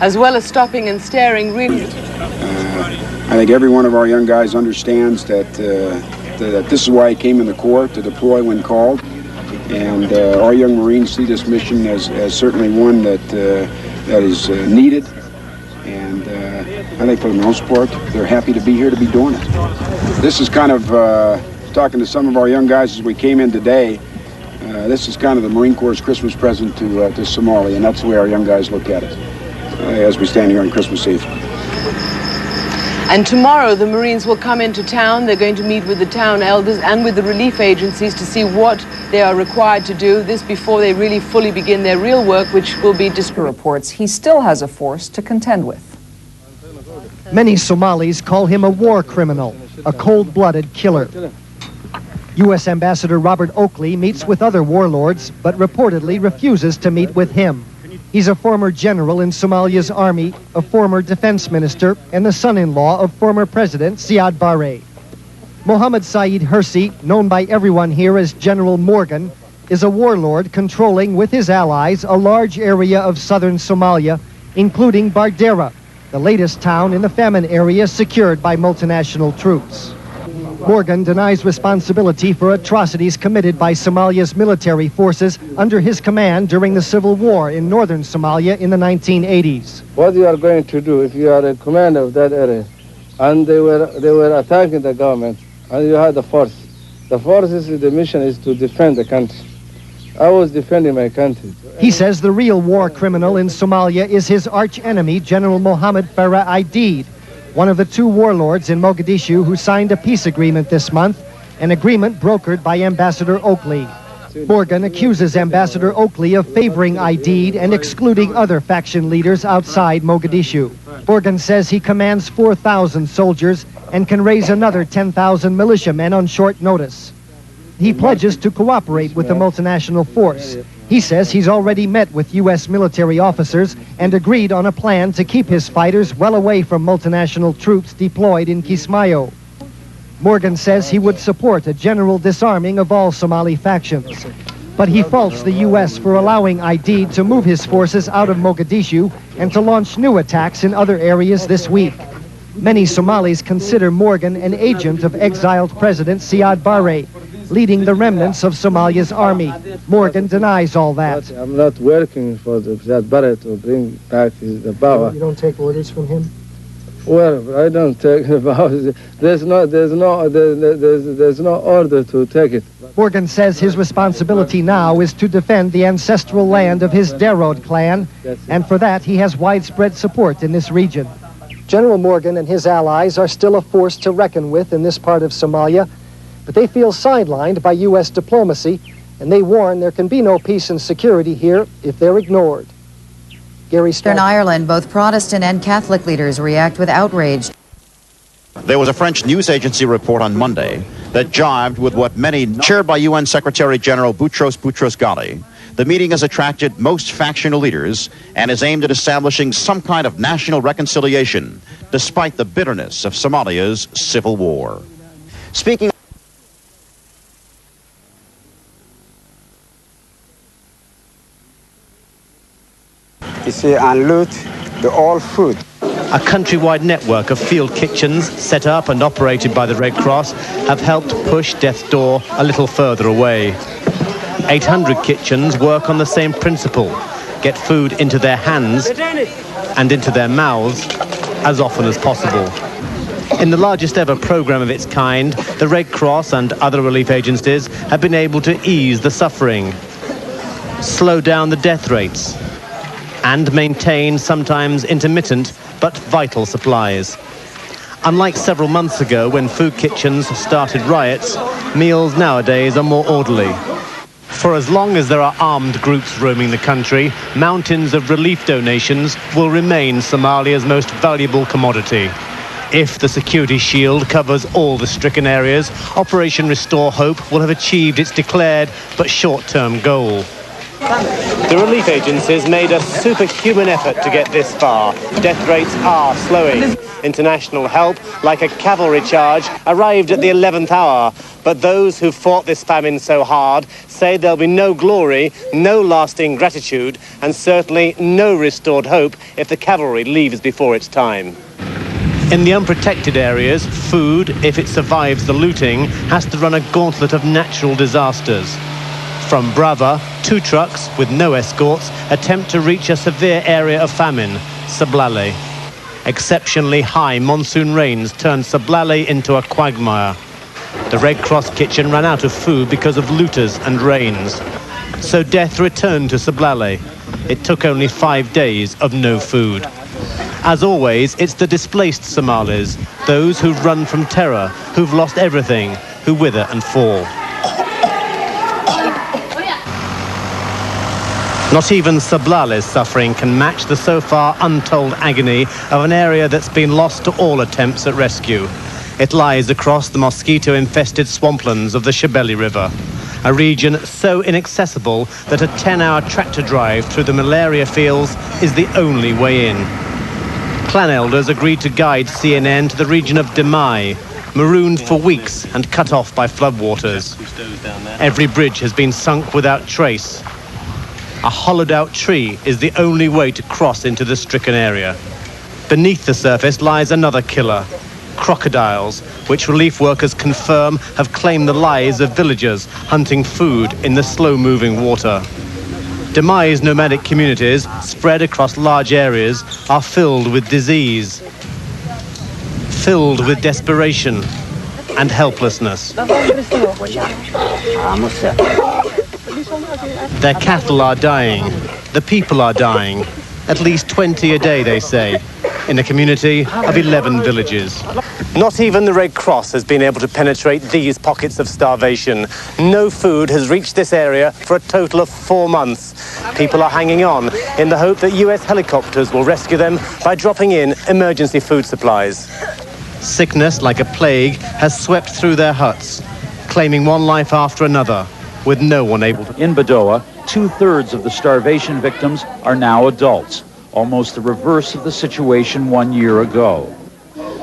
As well as stopping and staring, really. I think every one of our young guys understands that this is why he came in the Corps, to deploy when called. And our young Marines see this mission as certainly one that is needed. And I think for the most part, they're happy to be here to be doing it. This is kind of, talking to some of our young guys as we came in today, this is kind of the Marine Corps' Christmas present to Somalia, and that's the way our young guys look at it as we stand here on Christmas Eve. And tomorrow the Marines will come into town. They're going to meet with the town elders and with the relief agencies to see what they are required to do. This before they really fully begin their real work, which will be reports he still has a force to contend with. Many Somalis call him a war criminal, a cold-blooded killer. U.S. Ambassador Robert Oakley meets with other warlords, but reportedly refuses to meet with him. He's a former general in Somalia's army, a former defense minister, and the son-in-law of former President Siad Barre. Mohammed Saeed Hersi, known by everyone here as General Morgan, is a warlord controlling with his allies a large area of southern Somalia, including Bardera, the latest town in the famine area secured by multinational troops. Morgan denies responsibility for atrocities committed by Somalia's military forces under his command during the civil war in northern Somalia in the 1980s. What you are going to do if you are a commander of that area and they were attacking the government and you had the force. The forces, the mission is to defend the country. I was defending my country. He says the real war criminal in Somalia is his arch-enemy, General Mohammed Farah Aidid, one of the two warlords in Mogadishu who signed a peace agreement this month, an agreement brokered by Ambassador Oakley. Morgan accuses Ambassador Oakley of favoring Aidid and excluding other faction leaders outside Mogadishu. Morgan says he commands 4,000 soldiers and can raise another 10,000 militiamen on short notice. He pledges to cooperate with the multinational force. He says he's already met with U.S. military officers and agreed on a plan to keep his fighters well away from multinational troops deployed in Kismayo. Morgan says he would support a general disarming of all Somali factions. But he faults the U.S. for allowing Aidid to move his forces out of Mogadishu and to launch new attacks in other areas this week. Many Somalis consider Morgan an agent of exiled President Siad Barre, leading the remnants of Somalia's army. Morgan denies all that. I'm not working for the Siad Barre to bring back the power. You don't take orders from him? Well, I don't take the power. There's no order to take it. Morgan says his responsibility now is to defend the ancestral land of his Darod clan, and for that he has widespread support in this region. General Morgan and his allies are still a force to reckon with in this part of Somalia, but they feel sidelined by U.S. diplomacy, and they warn there can be no peace and security here if they're ignored. Gary In Ireland, both Protestant and Catholic leaders react with outrage. There was a French news agency report on Monday that jibed with what many, chaired by UN Secretary General Boutros Boutros-Ghali. The meeting has attracted most factional leaders and is aimed at establishing some kind of national reconciliation, despite the bitterness of Somalia's civil war. Speaking and loot the all food. A countrywide network of field kitchens set up and operated by the Red Cross have helped push death's door a little further away. 800 kitchens work on the same principle: get food into their hands and into their mouths as often as possible. In the largest ever program of its kind, the Red Cross and other relief agencies have been able to ease the suffering, slow down the death rates, and maintain sometimes intermittent but vital supplies. Unlike several months ago when food kitchens started riots, meals nowadays are more orderly. For as long as there are armed groups roaming the country, mountains of relief donations will remain Somalia's most valuable commodity. If the security shield covers all the stricken areas, Operation Restore Hope will have achieved its declared but short-term goal. The relief agencies made a superhuman effort to get this far. Death rates are slowing. International help, like a cavalry charge, arrived at the 11th hour. But those who fought this famine so hard say there'll be no glory, no lasting gratitude, and certainly no restored hope if the cavalry leaves before its time. In the unprotected areas, food, if it survives the looting, has to run a gauntlet of natural disasters. From Brava, 2 trucks with no escorts attempt to reach a severe area of famine, Sablale. Exceptionally high monsoon rains turned Sablale into a quagmire. The Red Cross kitchen ran out of food because of looters and rains. So death returned to Sablale. It took only 5 days of no food. As always, it's the displaced Somalis, those who've run from terror, who've lost everything, who wither and fall. Not even Sablale's suffering can match the so far untold agony of an area that's been lost to all attempts at rescue. It lies across the mosquito-infested swamplands of the Shabelle River, a region so inaccessible that a 10-hour tractor drive through the malaria fields is the only way in. Clan elders agreed to guide CNN to the region of Demai, marooned for weeks and cut off by floodwaters. Every bridge has been sunk without trace. A hollowed-out tree is the only way to cross into the stricken area. Beneath the surface lies another killer, crocodiles, which relief workers confirm have claimed the lives of villagers hunting food in the slow-moving water. Demai's nomadic communities, spread across large areas, are filled with disease, filled with desperation and helplessness. Their cattle are dying, the people are dying, at least 20 a day, they say, in a community of 11 villages. Not even the Red Cross has been able to penetrate these pockets of starvation. No food has reached this area for a total of 4 months. People are hanging on in the hope that US helicopters will rescue them by dropping in emergency food supplies. Sickness, like a plague, has swept through their huts, claiming one life after another, with no one able to... In Badoa, 2/3 of the starvation victims are now adults, almost the reverse of the situation 1 year ago.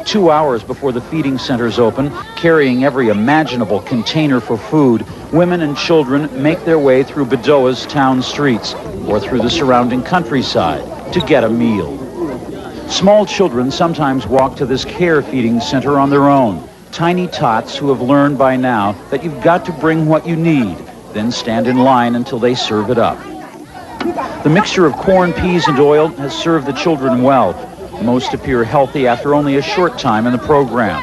2 hours before the feeding centers open, carrying every imaginable container for food, women and children make their way through Badoa's town streets or through the surrounding countryside to get a meal. Small children sometimes walk to this care feeding center on their own. Tiny tots who have learned by now that you've got to bring what you need, then stand in line until they serve it up. The mixture of corn, peas, and oil has served the children well. Most appear healthy after only a short time in the program.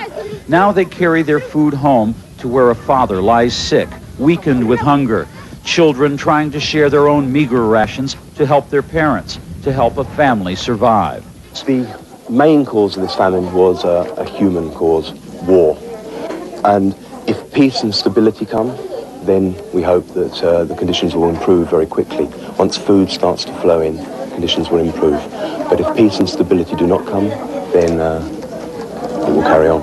Now they carry their food home to where a father lies sick, weakened with hunger. Children trying to share their own meager rations to help their parents, to help a family survive. The main cause of this famine was a human cause, war. And if peace and stability come, then we hope that the conditions will improve very quickly. Once food starts to flow in, conditions will improve. But if peace and stability do not come, then it will carry on.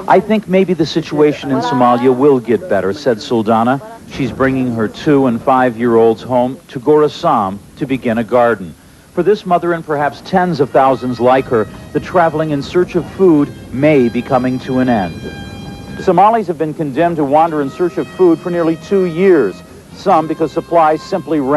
I think maybe the situation in Somalia will get better, said Suldana. She's bringing her 2- and 5-year-olds home to Gorasam to begin a garden. For this mother and perhaps tens of thousands like her, the traveling in search of food may be coming to an end. Somalis have been condemned to wander in search of food for nearly 2 years, some because supplies simply ran